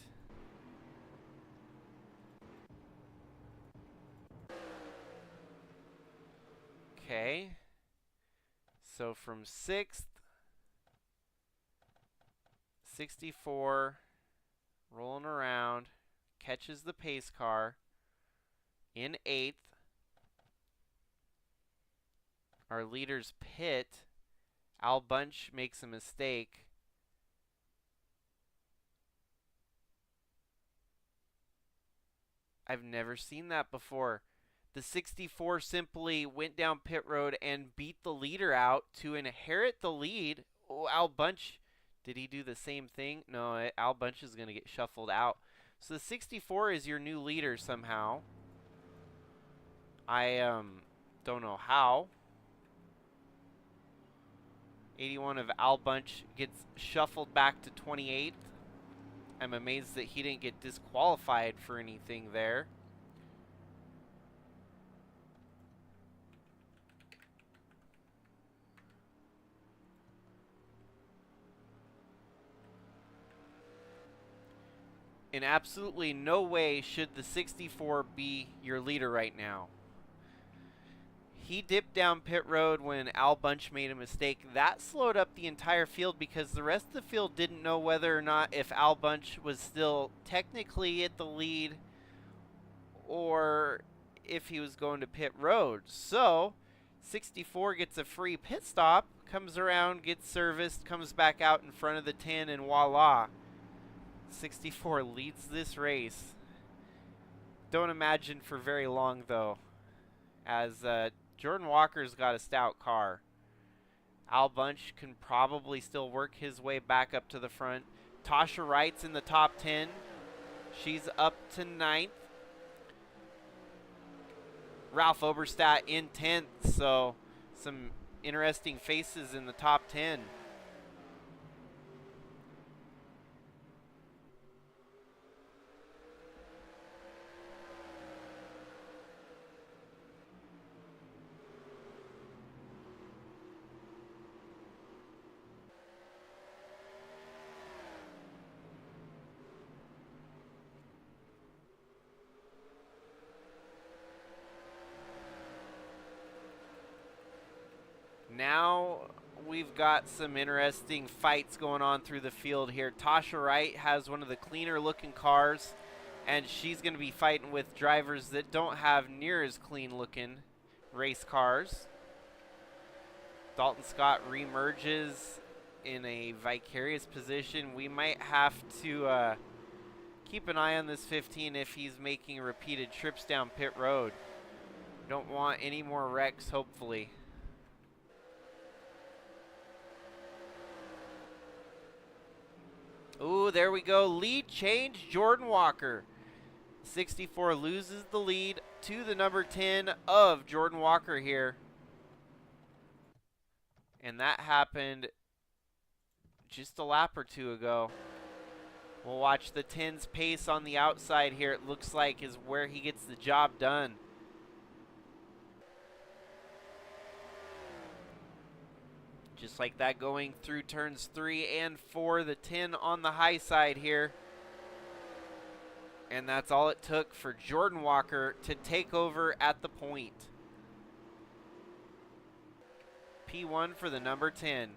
A: Okay. So from 6th, 64, rolling around, catches the pace car. In 8th, our leader's pit. Al Bunch makes a mistake. I've never seen that before. The 64 simply went down pit road and beat the leader out to inherit the lead. Oh, Al Bunch, did he do the same thing? No, Al Bunch is going to get shuffled out. So the 64 is your new leader somehow. I don't know how. 81 of Al Bunch gets shuffled back to 28th. I'm amazed that he didn't get disqualified for anything there. In absolutely no way should the 64 be your leader right now. He dipped down pit road when Al Bunch made a mistake. That slowed up the entire field because the rest of the field didn't know whether or not if Al Bunch was still technically at the lead or if he was going to pit road. So 64 gets a free pit stop, comes around, gets serviced, comes back out in front of the 10, and voila. 64 leads this race. Don't imagine for very long, though, as Jordan Walker's got a stout car. Al Bunch can probably still work his way back up to the front. Tasha Wright's in the top 10. She's up to 9th. Ralph Oberstadt in 10th, so some interesting faces in the top 10. Now we've got some interesting fights going on through the field here. Tasha Wright has one of the cleaner looking cars, and she's going to be fighting with drivers that don't have near as clean looking race cars. Dalton Scott remerges in a vicarious position. We might have to keep an eye on this 15 if he's making repeated trips down pit road. Don't want any more wrecks, hopefully. Ooh, there we go. Lead change, Jordan Walker. 64 loses the lead to the number 10 of Jordan Walker here. And that happened just a lap or two ago. We'll watch the 10's pace on the outside here. It looks like is where he gets the job done. Just like that, going through turns 3 and 4, the 10 on the high side here. And that's all it took for Jordan Walker to take over at the point. P1 for the number 10.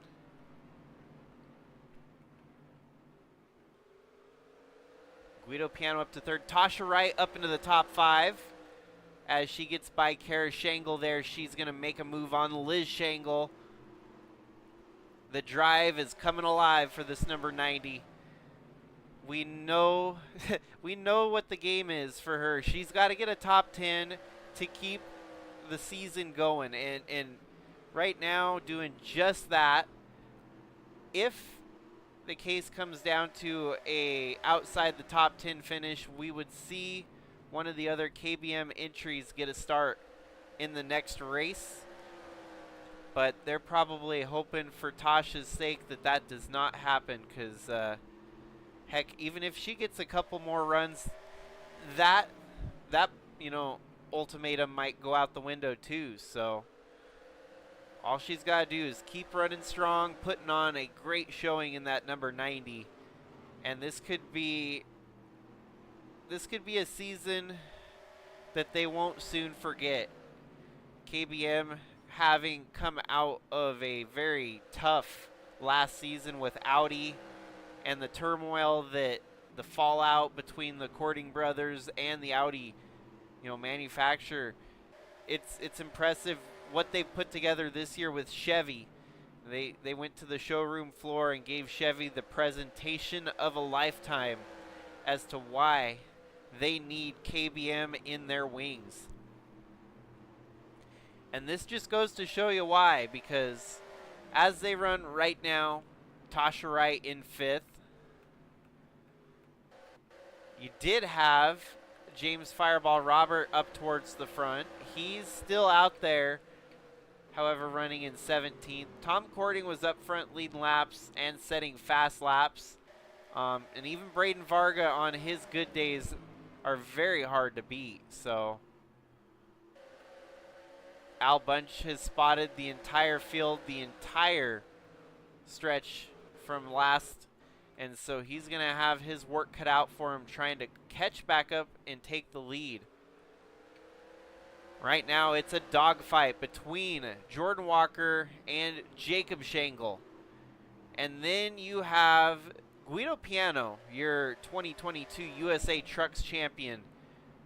A: Guido Piano up to third. Tasha Wright up into the top 5. As she gets by Kara Shangle there, she's going to make a move on Liz Shangle. The drive is coming alive for this number 90. We know we know what the game is for her. She's got to get a top 10 to keep the season going, and right now doing just that. If the case comes down to a outside the top 10 finish, we would see one of the other KBM entries get a start in the next race. But they're probably hoping for Tasha's sake that that does not happen, because heck, even if she gets a couple more runs, that ultimatum might go out the window too. So all she's got to do is keep running strong, putting on a great showing in that number 90, and this could be a season that they won't soon forget. KBM having come out of a very tough last season with Audi and the turmoil, that the fallout between the Cording brothers and the Audi manufacturer. It's impressive what they've put together this year with Chevy. They went to the showroom floor and gave Chevy the presentation of a lifetime as to why they need KBM in their wings. And this just goes to show you why, because as they run right now, Tasha Wright in 5th. You did have James Fireball Robert up towards the front. He's still out there, however, running in 17th. Tom Cording was up front leading laps and setting fast laps. And even Braden Varga on his good days are very hard to beat. So Al Bunch has spotted the entire field, the entire stretch from last, and so he's going to have his work cut out for him trying to catch back up and take the lead. Right now it's a dogfight between Jordan Walker and Jacob Shangle. And then you have Guido Piano, your 2022 USA Trucks champion,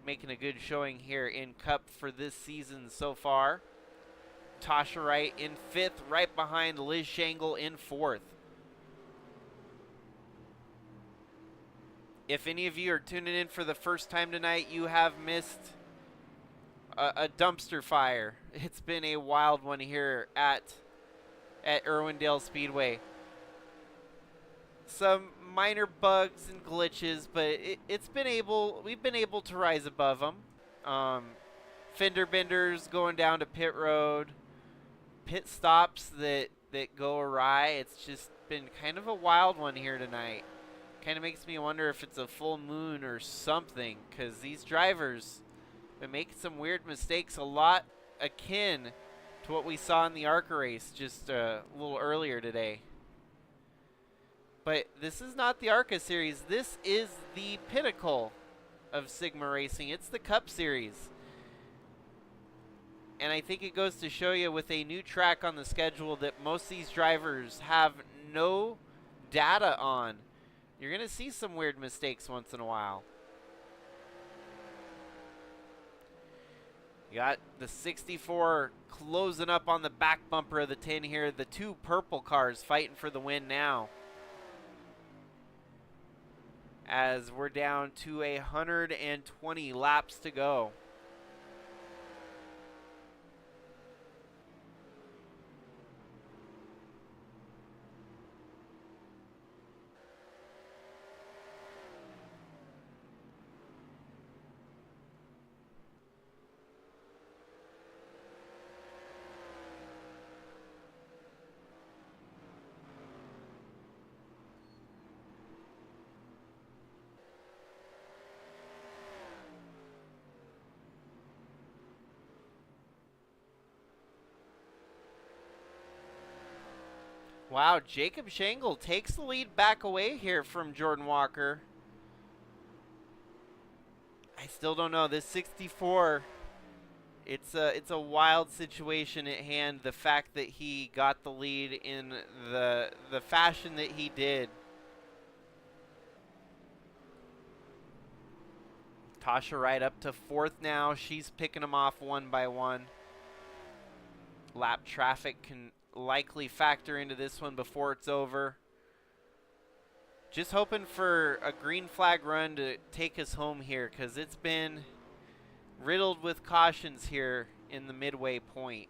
A: making a good showing here in Cup for this season so far. Tasha Wright in 5th, right behind Liz Shangle in 4th. If any of you are tuning in for the first time tonight, you have missed a dumpster fire. It's been a wild one here at Irwindale Speedway. Some minor bugs and glitches, but we've been able to rise above them. Fender benders going down to pit road, pit stops that go awry. It's just been kind of a wild one here tonight. Kind of makes me wonder if it's a full moon or something, because these drivers been making some weird mistakes, a lot akin to what we saw in the ARCA race just a little earlier today. But this is not the ARCA series. This is the pinnacle of Sigma Racing. It's the Cup Series. And I think it goes to show you, with a new track on the schedule that most of these drivers have no data on, you're going to see some weird mistakes once in a while. You got the 64 closing up on the back bumper of the 10 here. The two purple cars fighting for the win now, as we're down to 120 laps to go. Wow, Jacob Schenkel takes the lead back away here from Jordan Walker. I still don't know. This 64, it's a wild situation at hand. The fact that he got the lead in the fashion that he did. Tasha Wright up to 4th now. She's picking them off one by one. Lap traffic can likely factor into this one before it's over. Just hoping for a green flag run to take us home here, because it's been riddled with cautions here in the midway point.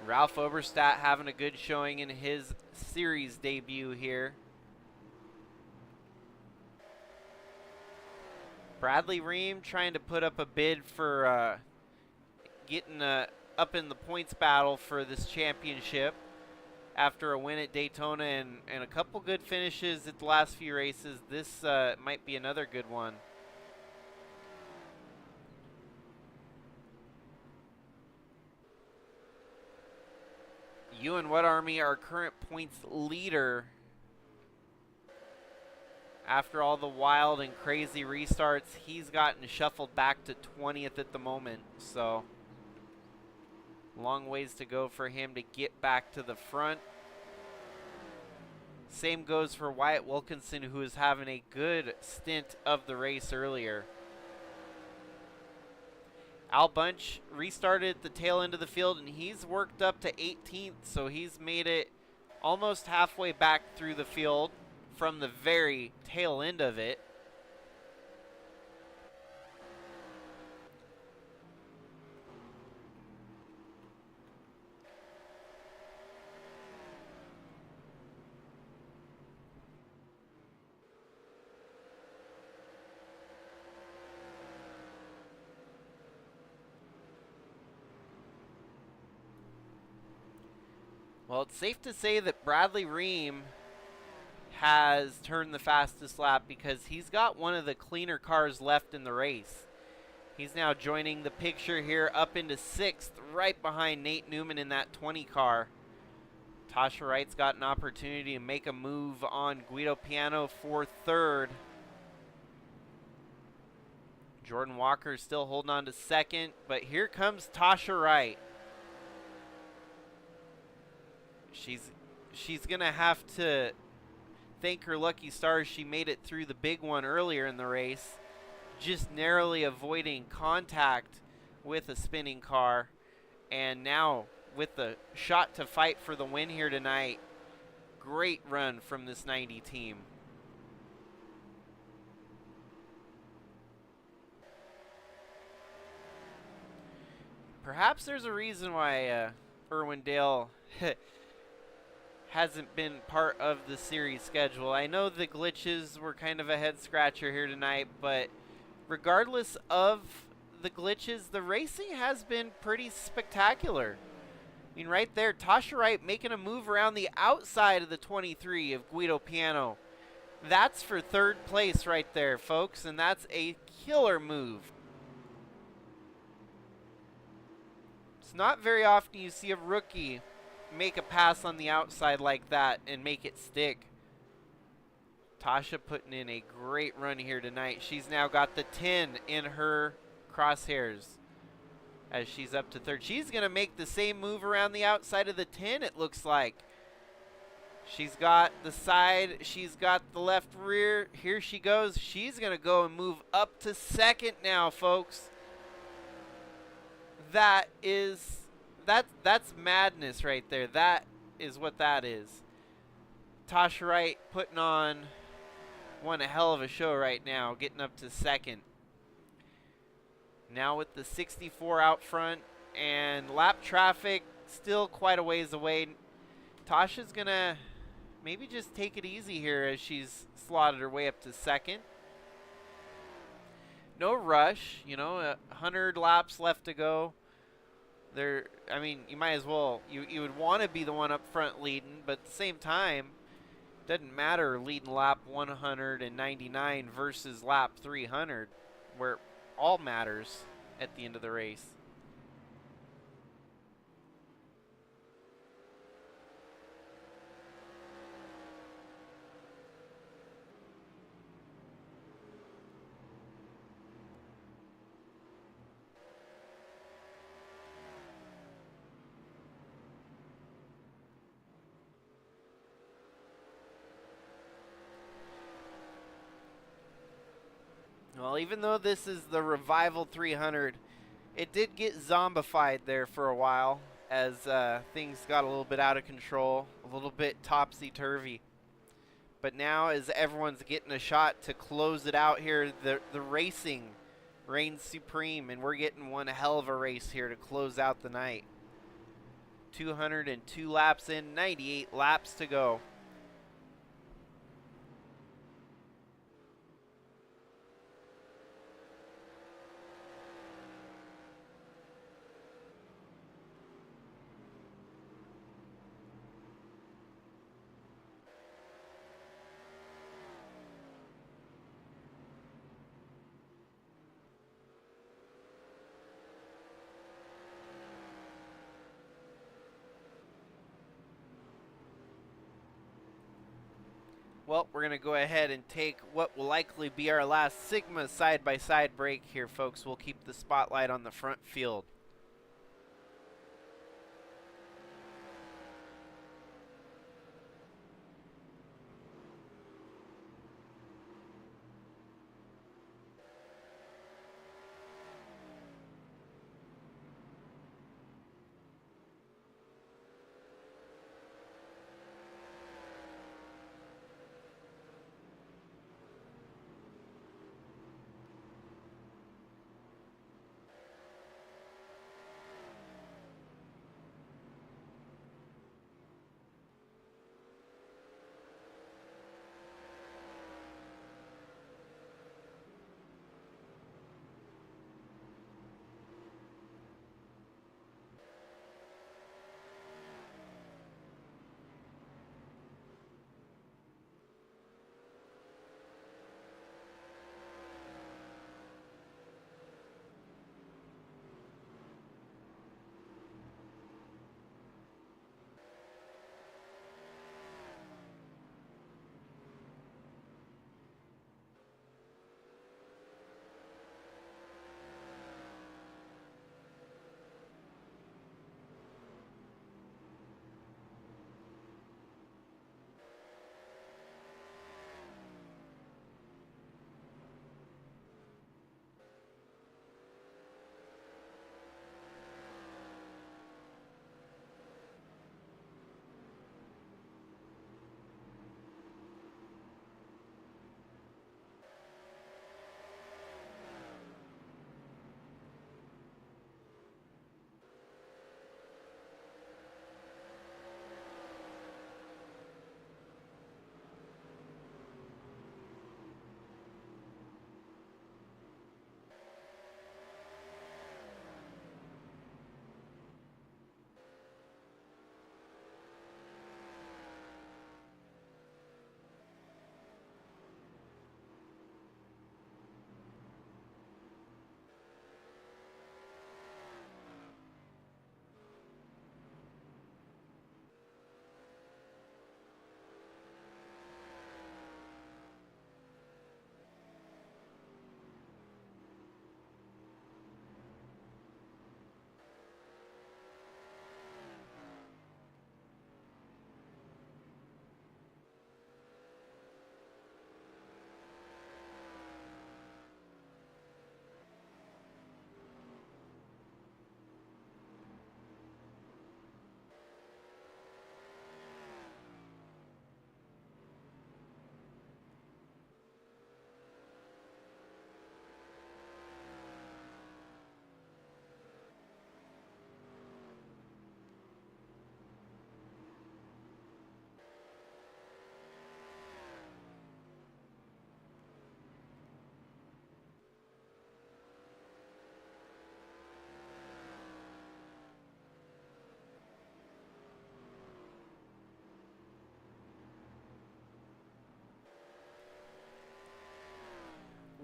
A: Ralph Oberstadt having a good showing in his series debut here. Bradley Ream trying to put up a bid for getting up in the points battle for this championship after a win at Daytona and a couple good finishes at the last few races. This might be another good one. Ewan What Army, our current points leader, after all the wild and crazy restarts, he's gotten shuffled back to 20th at the moment. So, long ways to go for him to get back to the front. Same goes for Wyatt Wilkinson, who is having a good stint of the race earlier. Al Bunch restarted at the tail end of the field, and he's worked up to 18th, so he's made it almost halfway back through the field from the very tail end of it. Well, it's safe to say that Bradley Ream has turned the fastest lap because he's got one of the cleaner cars left in the race. He's now joining the picture here up into 6th, right behind Nate Newman in that 20 car. Tasha Wright's got an opportunity to make a move on Guido Piano for 3rd. Jordan Walker still holding on to 2nd, but here comes Tasha Wright. She's going to have to thank her lucky stars she made it through the big one earlier in the race, just narrowly avoiding contact with a spinning car. And now with the shot to fight for the win here tonight, great run from this 90 team. Perhaps there's a reason why Irwindale hasn't been part of the series schedule. I know the glitches were kind of a head scratcher here tonight, but regardless of the glitches, the racing has been pretty spectacular. I mean, right there, Tasha Wright making a move around the outside of the 23 of Guido Piano. That's for 3rd place right there, folks, and that's a killer move. It's not very often you see a rookie make a pass on the outside like that and make it stick. Tasha putting in a great run here tonight. She's now got the 10 in her crosshairs as she's up to 3rd. She's going to make the same move around the outside of the 10, it looks like. She's got the side. She's got the left rear. Here she goes. She's going to go and move up to 2nd now, folks. That's madness right there. That is what that is. Tasha Wright putting on one hell of a show right now, getting up to 2nd. Now with the 64 out front and lap traffic still quite a ways away, Tasha's going to maybe just take it easy here as she's slotted her way up to 2nd. No rush, 100 laps left to go. I mean, you might as well, you would want to be the one up front leading, but at the same time, Doesn't matter leading lap 199 versus lap 300, where all matters at the end of the race. Well, even though this is the Revival 300, it did get zombified there for a while as things got a little bit out of control, a little bit topsy-turvy. But now as everyone's getting a shot to close it out here, the racing reigns supreme, and we're getting one hell of a race here to close out the night. 202 laps in, 98 laps to go. Well, we're going to go ahead and take what will likely be our last Sigma side-by-side break here, folks. We'll keep the spotlight on the front field.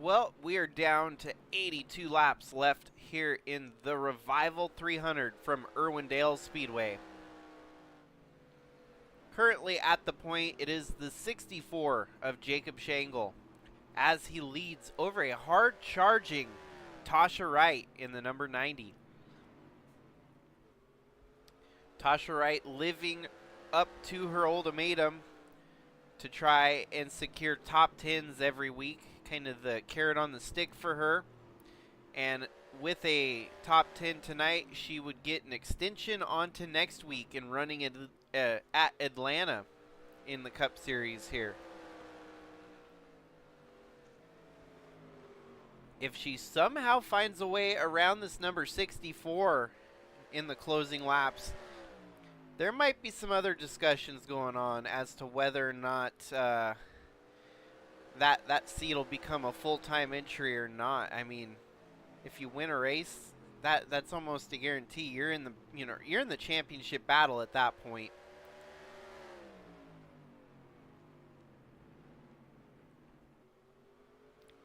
A: Well, we are down to 82 laps left here in the Revival 300 from Irwindale Speedway. Currently at the point, it is the 64 of Jacob Shangle as he leads over a hard-charging Tasha Wright in the number 90. Tasha Wright living up to her ultimatum to try and secure top 10s every week, kind of the carrot on the stick for her. And with a top 10 tonight, she would get an extension onto next week and running at Atlanta in the Cup Series here. If she somehow finds a way around this number 64 in the closing laps, there might be some other discussions going on as to whether or not that seat will become a full-time entry or not. I mean, if you win a race, that's almost a guarantee. You're in the championship battle at that point.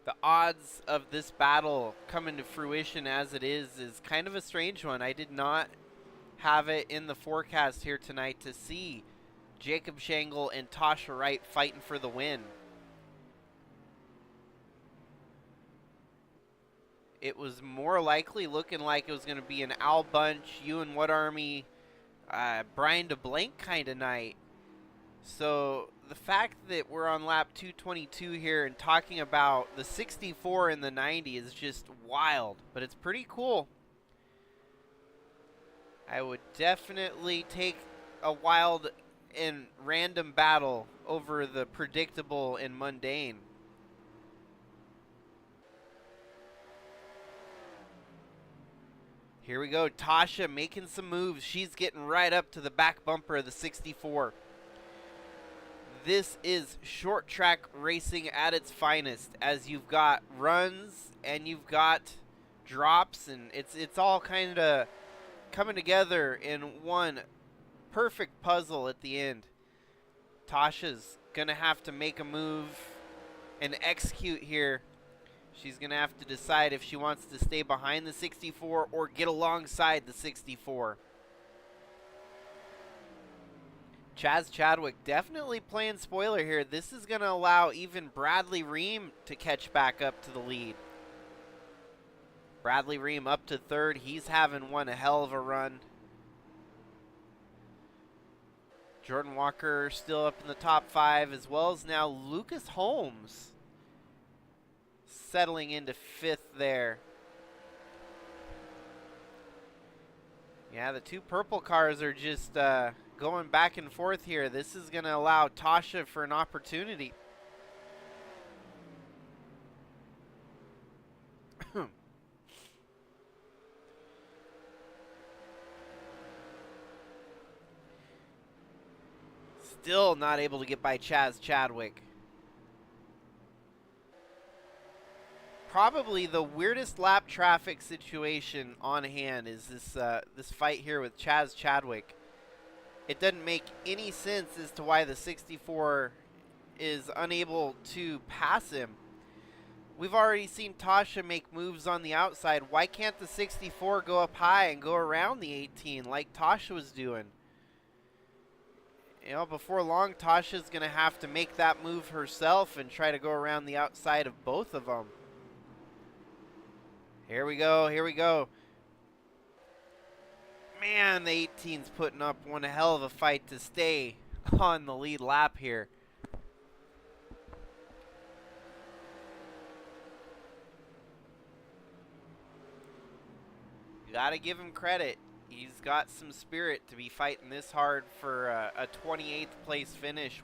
A: The odds of this battle coming to fruition as it is kind of a strange one. I did not have it in the forecast here tonight to see Jacob Shangle and Tasha Wright fighting for the win. It was more likely looking like it was going to be an Al Bunch, Ewan What Army, Brian DeBlanc kind of night. So the fact that we're on lap 222 here and talking about the 64 and the 90 is just wild, but it's pretty cool. I would definitely take a wild and random battle over the predictable and mundane. Here we go, Tasha making some moves. She's getting right up to the back bumper of the 64. This is short track racing at its finest, as you've got runs and you've got drops, and it's all kind of coming together in one perfect puzzle at the end. Tasha's gonna have to make a move and execute here. She's gonna have to decide if she wants to stay behind the 64 or get alongside the 64. Chaz Chadwick definitely playing spoiler here. This is gonna allow even Bradley Ream to catch back up to the lead. Bradley Ream up to third. He's having one a hell of a run. Jordan Walker still up in the top 5, as well as now Lucas Holmes settling into 5th there. Yeah, the two purple cars are just going back and forth here. This is going to allow Tasha for an opportunity. Still not able to get by Chaz Chadwick. Probably the weirdest lap traffic situation on hand is this fight here with Chaz Chadwick. It doesn't make any sense as to why the 64 is unable to pass him. We've already seen Tasha make moves on the outside. Why can't the 64 go up high and go around the 18 like Tasha was doing? You know, before long, Tasha's going to have to make that move herself and try to go around the outside of both of them. Here we go, here we go. Man, the 18's putting up one hell of a fight to stay on the lead lap here. You gotta give him credit. He's got some spirit to be fighting this hard for a 28th place finish.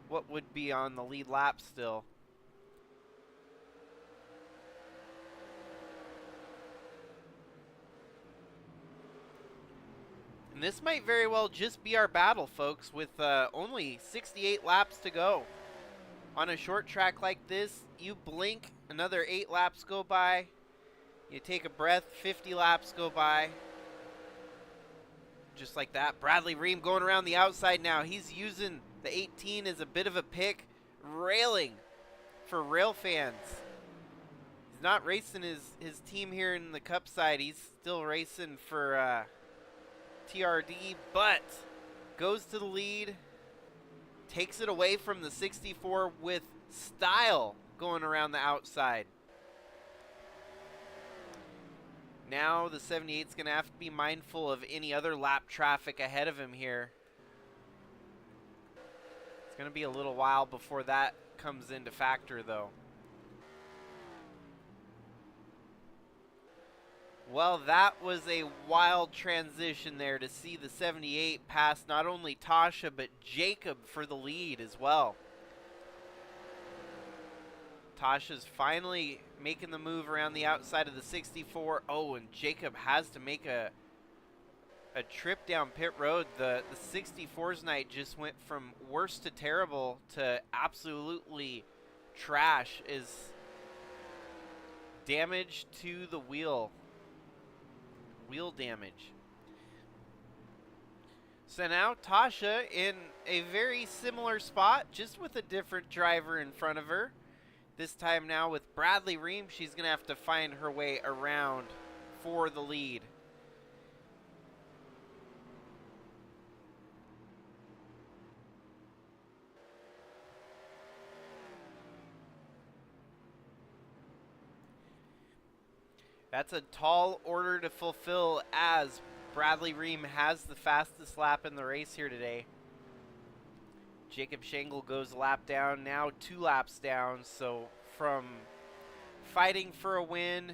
A: What would be on the lead lap still. And this might very well just be our battle, folks, with only 68 laps to go. On a short track like this, you blink, another 8 laps go by. You take a breath, 50 laps go by. Just like that. Bradley Ream going around the outside now. He's using the 18 as a bit of a pick. Railing for rail fans. not racing his team here in the Cup side. He's still racing for TRD, but goes to the lead, takes it away from the 64 with style going around the outside. Now the 78's going to have to be mindful of any other lap traffic ahead of him here. It's going to be a little while before that comes into factor, though. Well, that was a wild transition there to see the 78 pass not only Tasha, but Jacob for the lead as well. Tasha's finally making the move around the outside of the 64. Oh, and Jacob has to make a trip down pit road. The 64's night just went from worst to terrible to absolutely trash. Is damage to the wheel damage. So now Tasha in a very similar spot, just with a different driver in front of her. This time now with Bradley Ream, she's going to have to find her way around for the lead. That's a tall order to fulfill, as Bradley Ream has the fastest lap in the race here today. Jacob Shangle goes a lap down, now 2 laps down. So from fighting for a win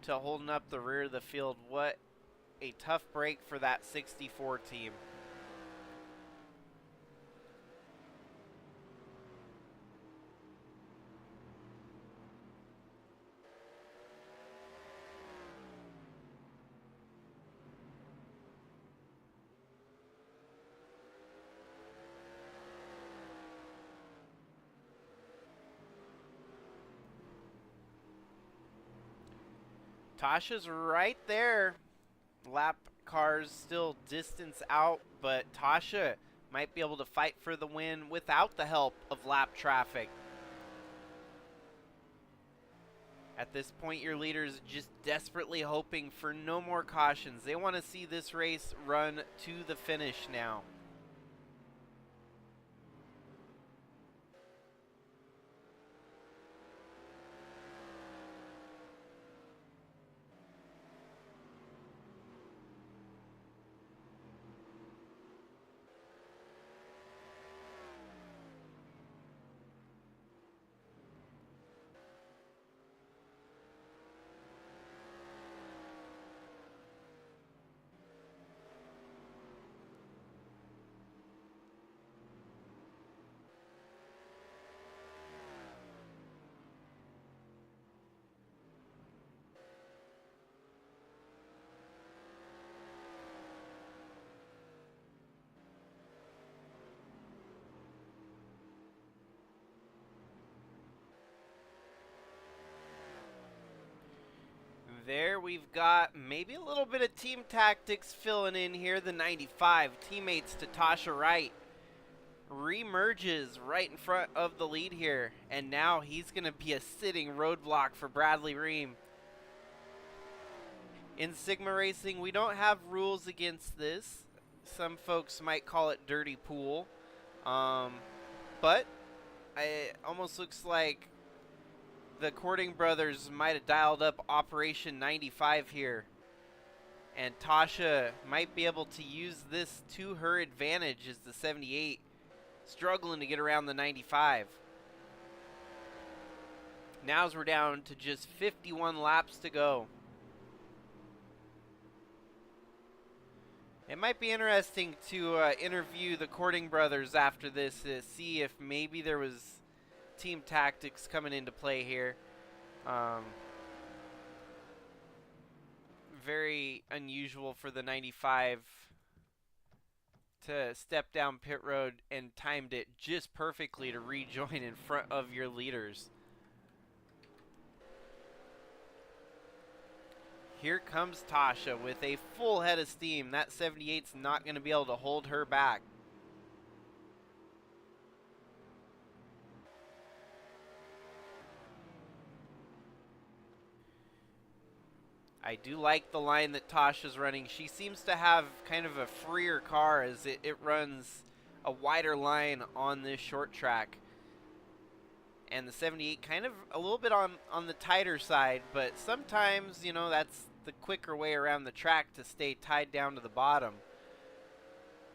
A: to holding up the rear of the field, what a tough break for that 64 team. Tasha's right there. Lap cars still distance out, but Tasha might be able to fight for the win without the help of lap traffic. At this point, your leaders just desperately hoping for no more cautions. They want to see this race run to the finish now. There we've got maybe a little bit of team tactics filling in here. The 95 teammates to Tasha Wright remerges right in front of the lead here, and now he's going to be a sitting roadblock for Bradley Ream. In Sigma Racing, we don't have rules against this. Some folks might call it dirty pool, but it almost looks like the Courting brothers might have dialed up Operation 95 here, and Tasha might be able to use this to her advantage as the 78 struggling to get around the 95. Now as we're down to just 51 laps to go. It might be interesting to interview the Courting brothers after this to see if maybe there was team tactics coming into play here. Very unusual for the 95 to step down pit road and timed it just perfectly to rejoin in front of your leaders. Here comes Tasha with a full head of steam. That 78's not going to be able to hold her back. I do like the line that Tasha's running. She seems to have kind of a freer car as it runs a wider line on this short track. And the 78 kind of a little bit on the tighter side, but sometimes, you know, that's the quicker way around the track to stay tied down to the bottom.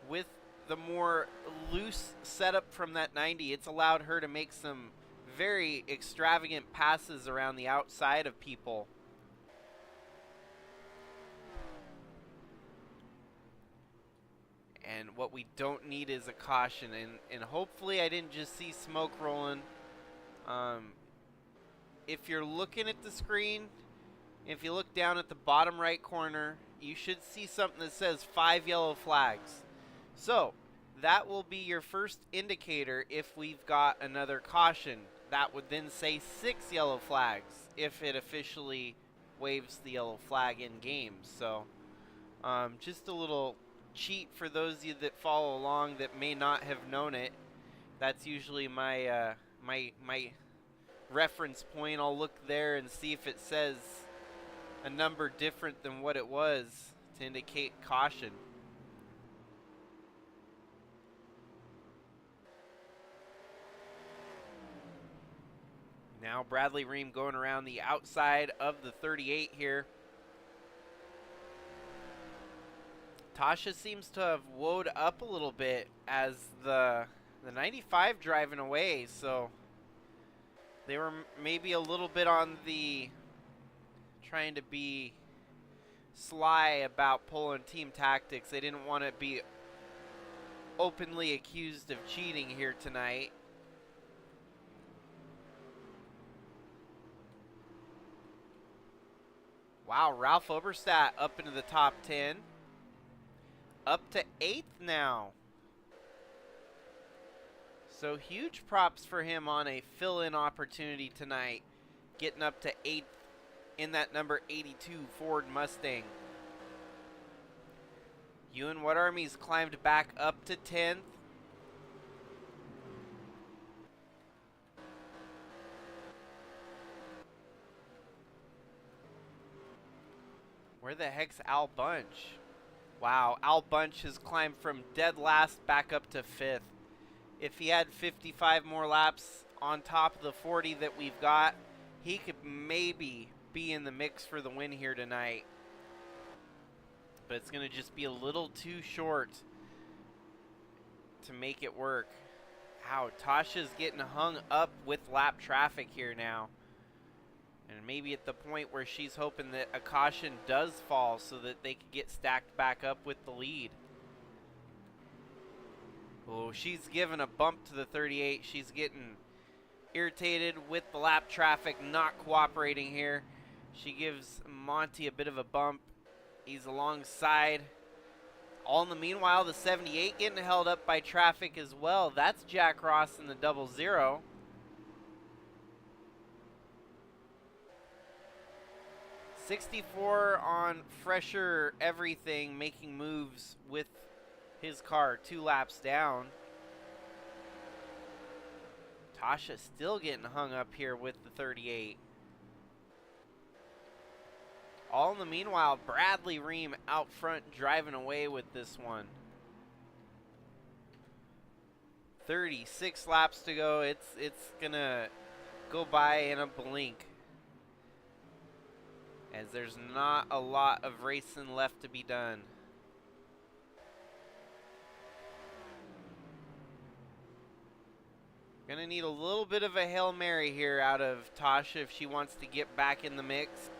A: With the more loose setup from that 90, it's allowed her to make some very extravagant passes around the outside of people. And what we don't need is a caution. And hopefully I didn't just see smoke rolling. If you're looking at the screen, if you look down at the bottom right corner, you should see something that says 5 yellow flags. So that will be your first indicator if we've got another caution. That would then say 6 yellow flags if it officially waves the yellow flag in game. So just a little cheat for those of you that follow along that may not have known it. That's usually my my reference point. I'll look there and see if it says a number different than what it was to indicate caution. Now Bradley Ream going around the outside of the 38 here. Tasha seems to have woed up a little bit as the 95 driving away, so they were maybe a little bit on the trying to be sly about pulling team tactics. They didn't want to be openly accused of cheating here tonight. Wow, Ralph Oberstadt up into the top 10. Up to 8th now. So huge props for him on a fill-in opportunity tonight. Getting up to 8th in that number 82 Ford Mustang. Ewan What Army's climbed back up to 10th. Where the heck's Al Bunch? Wow, Al Bunch has climbed from dead last back up to 5th. If he had 55 more laps on top of the 40 that we've got, he could maybe be in the mix for the win here tonight. But it's going to just be a little too short to make it work. Wow, Tasha's getting hung up with lap traffic here now. And maybe at the point where she's hoping that a caution does fall so that they could get stacked back up with the lead. Oh, she's giving a bump to the 38. She's getting irritated with the lap traffic not cooperating here. She gives Monty a bit of a bump. He's alongside. All in the meanwhile, the 78 getting held up by traffic as well. That's Jack Ross in the 00. '64 on fresher everything, making moves with his car 2 laps down. Tasha still getting hung up here with the 38. All in the meanwhile, Bradley Ream out front driving away with this one. 36 laps to go. It's gonna go by in a blink, as there's not a lot of racing left to be done. Gonna need a little bit of a Hail Mary here out of Tasha if she wants to get back in the mix.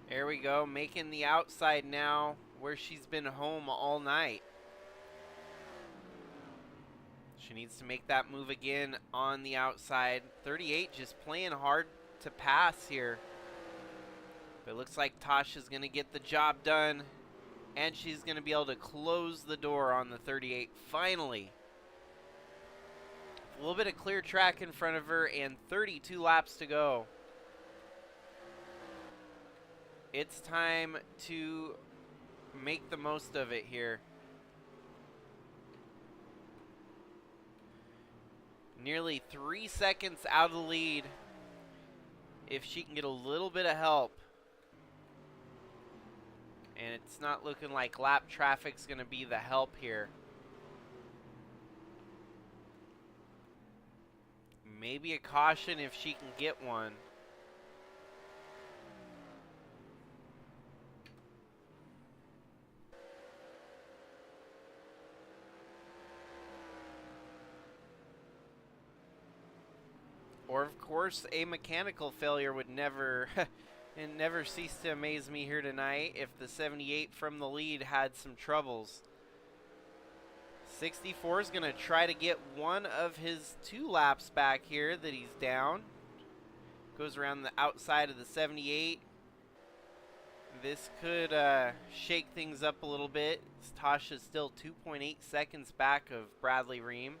A: There we go, making the outside now where she's been home all night. She needs to make that move again on the outside. 38 just playing hard to pass here. But it looks like Tasha's going to get the job done, and she's going to be able to close the door on the 38 finally. A little bit of clear track in front of her and 32 laps to go. It's time to make the most of it here. Nearly 3 seconds out of the lead if she can get a little bit of help. And it's not looking like lap traffic's going to be the help here. Maybe a caution if she can get one. Or of course, a mechanical failure would never and never cease to amaze me here tonight if the 78 from the lead had some troubles. 64 is going to try to get one of his 2 laps back here that he's down. Goes around the outside of the 78. This could shake things up a little bit. Tasha's still 2.8 seconds back of Bradley Ream.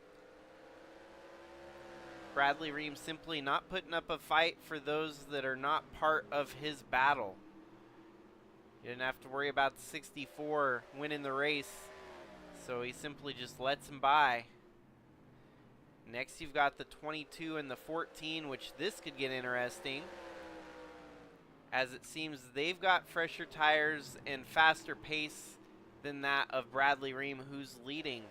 A: Bradley Ream simply not putting up a fight for those that are not part of his battle. You didn't have to worry about the 64 winning the race, so he simply just lets him by. Next you've got the 22 and the 14, which this could get interesting, as it seems they've got fresher tires and faster pace than that of Bradley Ream, who's leading.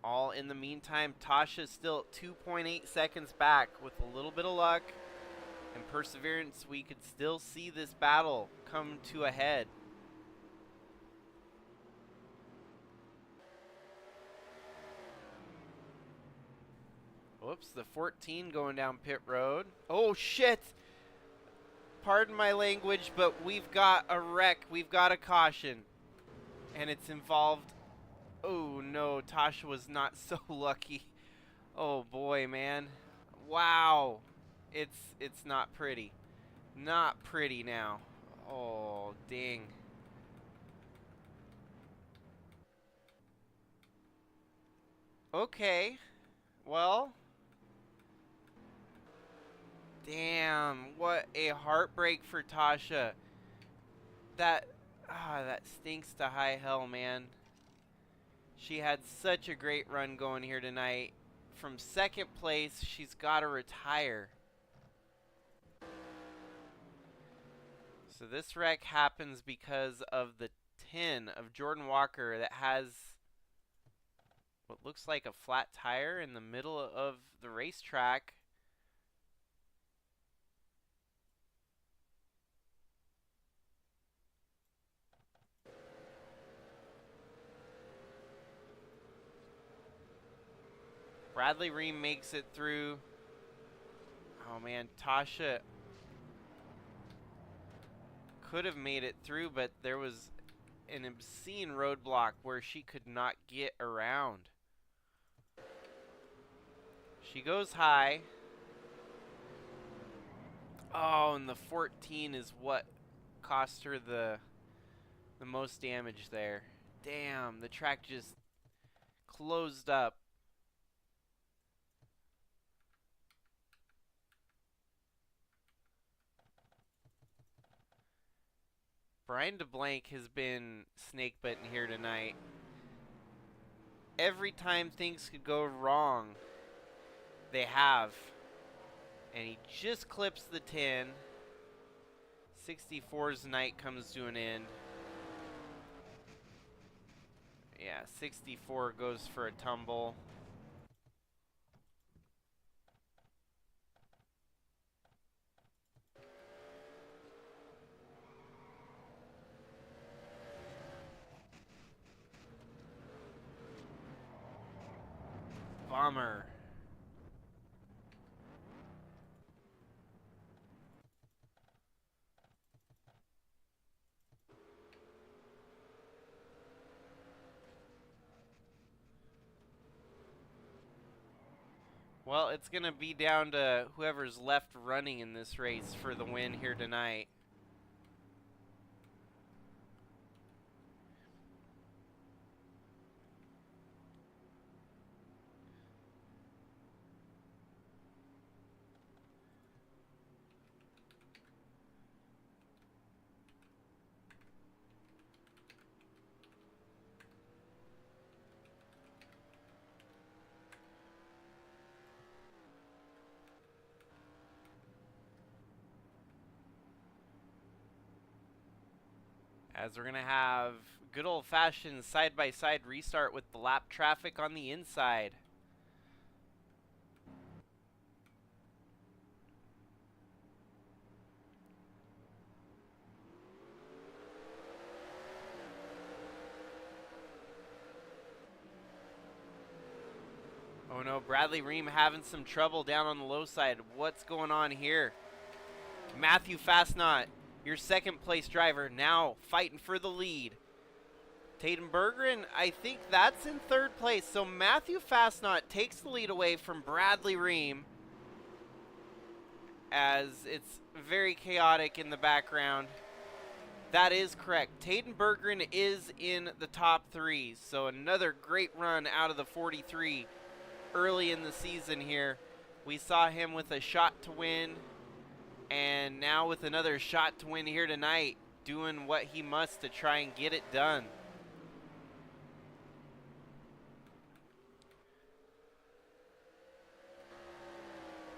A: All in the meantime, Tasha's still at 2.8 seconds back. With a little bit of luck and perseverance, we could still see this battle come to a head. Whoops, the 14 going down pit road. Oh, shit! Pardon my language, but we've got a wreck. We've got a caution. And it's involved. Oh, no, Tasha was not so lucky. Oh, boy, man. Wow. It's not pretty. Not pretty now. Oh, dang. Okay. Well. Damn, what a heartbreak for Tasha. That stinks to high hell, man. She had such a great run going here tonight. From second place, she's got to retire. So this wreck happens because of the 10 of Jordan Walker that has what looks like a flat tire in the middle of the racetrack. Bradley Ream makes it through. Oh man, Tasha could have made it through, but there was an obscene roadblock where she could not get around. She goes high. Oh, and the 14 is what cost her the most damage there. Damn, the track just closed up. Brian DeBlanc has been snake bitten here tonight. Every time things could go wrong, they have. And he just clips the 10. 64's night comes to an end. Yeah, 64 goes for a tumble. Bummer. Well, it's going to be down to whoever's left running in this race for the win here tonight. As we're going to have good old-fashioned side-by-side restart with the lap traffic on the inside. Oh no, Bradley Ream having some trouble down on the low side. What's going on here? Matthew Fastnot, your second place driver, now fighting for the lead. Tatum Bergeron, I think that's in third place. So Matthew Fastnot takes the lead away from Bradley Ream, as it's very chaotic in the background. That is correct. Tatum Bergeron is in the top 3. So another great run out of the 43 early in the season here. We saw him with a shot to win, and now with another shot to win here tonight, doing what he must to try and get it done.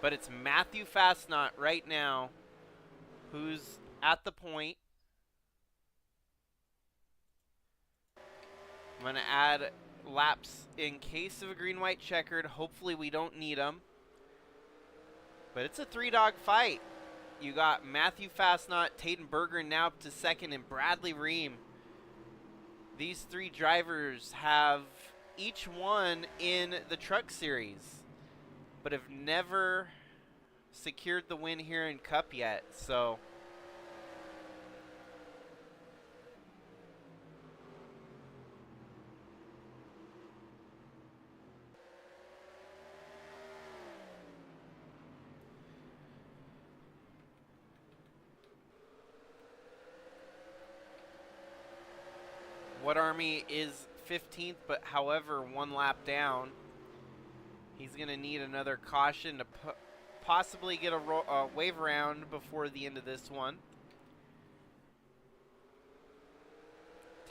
A: But it's Matthew Fastnot right now who's at the point. I'm going to add laps in case of a green-white checkered. Hopefully we don't need them. But it's a three-dog fight. You got Matthew Fastnot, Tatum Bergeron now up to second, and Bradley Ream. These three drivers have each won in the Truck Series, but have never secured the win here in Cup yet. So What Army is 15th, but however, one lap down. He's going to need another caution to possibly get a wave around before the end of this one.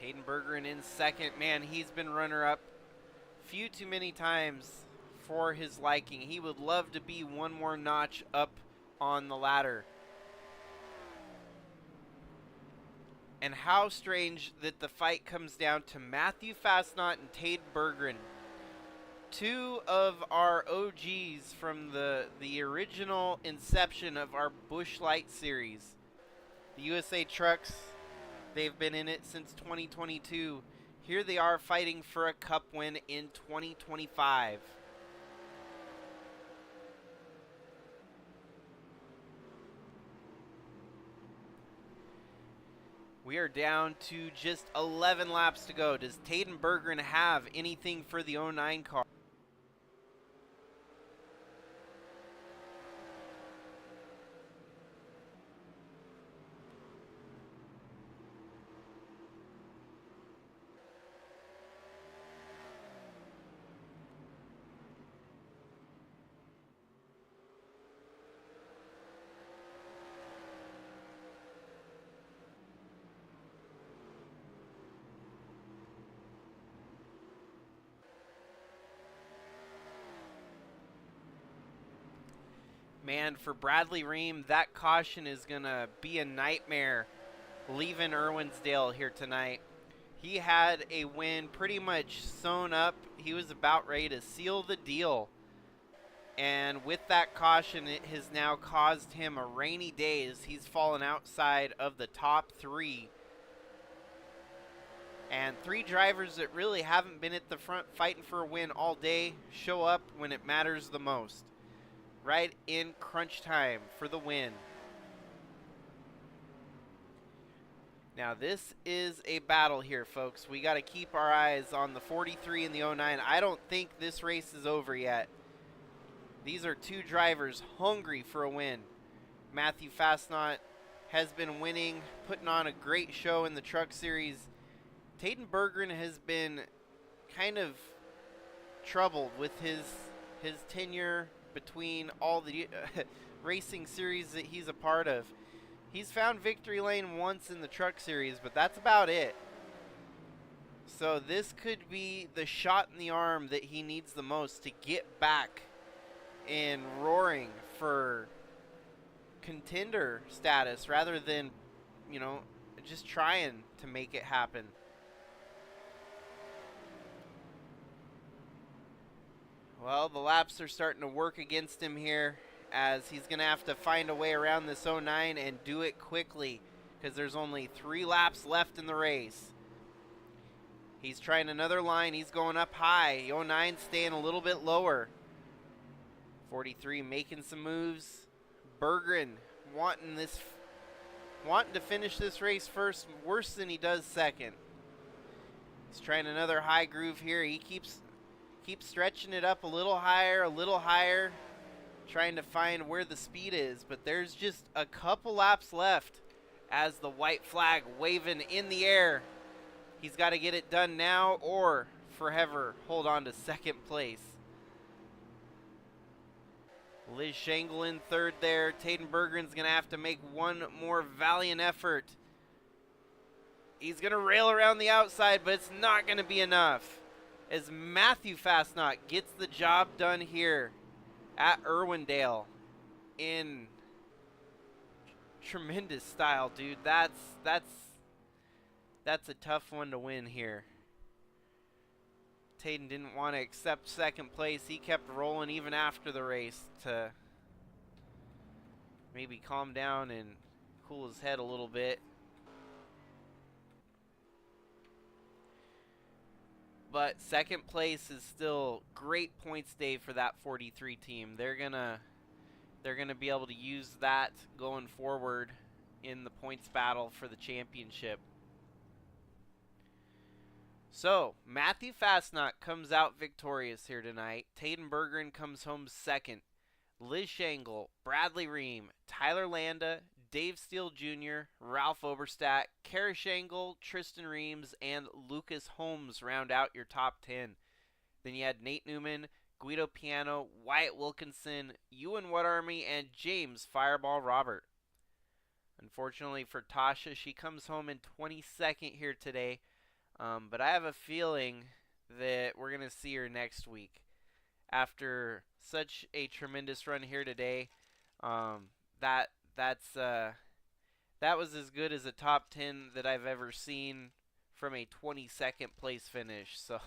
A: Tatum Bergeron in second. Man, he's been runner-up few too many times for his liking. He would love to be one more notch up on the ladder. And how strange that the fight comes down to Matthew Fastnot and Tatum Bergeron. Two of our OGs from the original inception of our Busch Light series. The USA Trucks, they've been in it since 2022. Here they are fighting for a Cup win in 2025. We are down to just 11 laps to go. Does Tatum Bergeron have anything for the 09 car? Man, for Bradley Ream, that caution is going to be a nightmare leaving Irwindale here tonight. He had a win pretty much sewn up. He was about ready to seal the deal. And with that caution, it has now caused him a rainy day as he's fallen outside of the top 3. And 3 drivers that really haven't been at the front fighting for a win all day show up when it matters the most. Right in crunch time for the win. Now this is a battle here, folks. We got to keep our eyes on the 43 and the 09. I don't think this race is over yet. These are 2 drivers hungry for a win. Matthew Fastnot has been winning, putting on a great show in the Truck Series. Tatum Bergeron has been kind of troubled with his tenure between all the racing series that he's a part of. He's found victory lane once in the Truck Series, but that's about it. So this could be the shot in the arm that he needs the most to get back in roaring for contender status rather than, you know, just trying to make it happen. Well, the laps are starting to work against him here, as he's going to have to find a way around this 09 and do it quickly, because there's only 3 laps left in the race. He's trying another line. He's going up high. 09 staying a little bit lower. 43 making some moves. Berggren wanting to finish this race first, worse than he does second. He's trying another high groove here. He keeps stretching it up a little higher, trying to find where the speed is, but there's just a couple laps left as the white flag waving in the air. He's got to get it done now or forever hold on to second place. Liz Shangle in third there. Taden Berggren's going to have to make one more valiant effort. He's going to rail around the outside, but it's not going to be enough, as Matthew Fastnot gets the job done here at Irwindale in tremendous style, dude. That's a tough one to win here. Taden didn't want to accept second place. He kept rolling even after the race to maybe calm down and cool his head a little bit. But second place is still great points day for that 43 team. They're gonna be able to use that going forward in the points battle for the championship. So, Matthew Fastnot comes out victorious here tonight. Taden Berggren comes home second. Liz Shangle, Bradley Ream, Tyler Landa, Dave Steele Jr., Ralph Oberstadt, Kara Shangle, Tristan Reams, and Lucas Holmes round out your top 10. Then you had Nate Newman, Guido Piano, Wyatt Wilkinson, Ewan Whatarmy, and James Fireball Robert. Unfortunately for Tasha, she comes home in 22nd here today. But I have a feeling that we're going to see her next week. After such a tremendous run here today, that was as good as a top 10 that I've ever seen from a 22nd place finish. So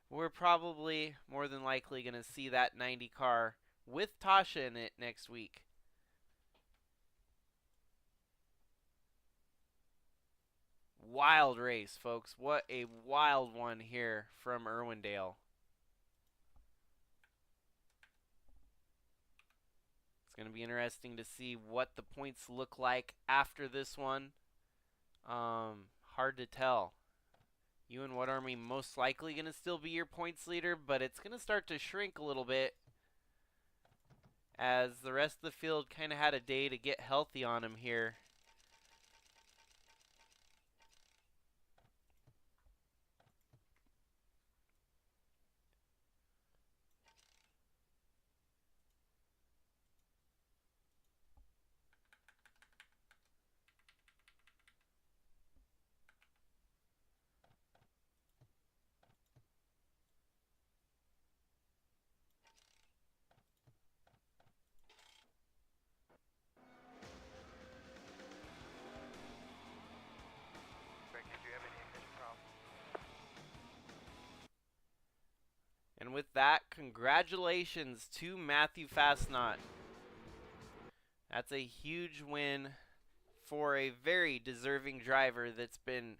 A: we're probably more than likely going to see that 90 car with Tasha in it next week. Wild race, folks. What a wild one here from Irwindale. It's going to be interesting to see what the points look like after this one. Hard to tell. Ewan Whatarmy most likely going to still be your points leader, but it's going to start to shrink a little bit as the rest of the field kind of had a day to get healthy on him here. And with that, congratulations to Matthew Fastnot. That's a huge win for a very deserving driver that's been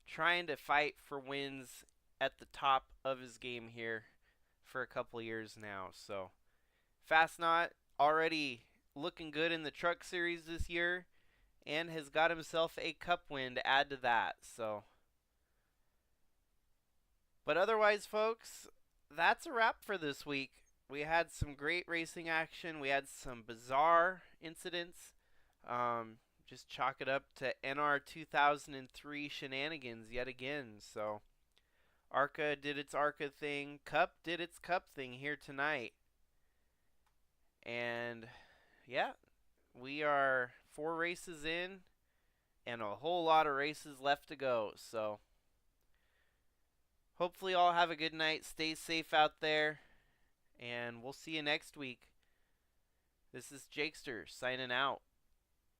A: trying to fight for wins at the top of his game here for a couple years now. So Fastnot already looking good in the Truck Series this year and has got himself a cup win to add to that. So, but otherwise, folks, that's a wrap for this week. We had some great racing action. We had some bizarre incidents. Just chalk it up to NR2003 shenanigans yet again. So ARCA did its ARCA thing. Cup did its Cup thing here tonight. And yeah, we are 4 races in and a whole lot of races left to go. So hopefully all have a good night. Stay safe out there. And we'll see you next week. This is Jakester signing out.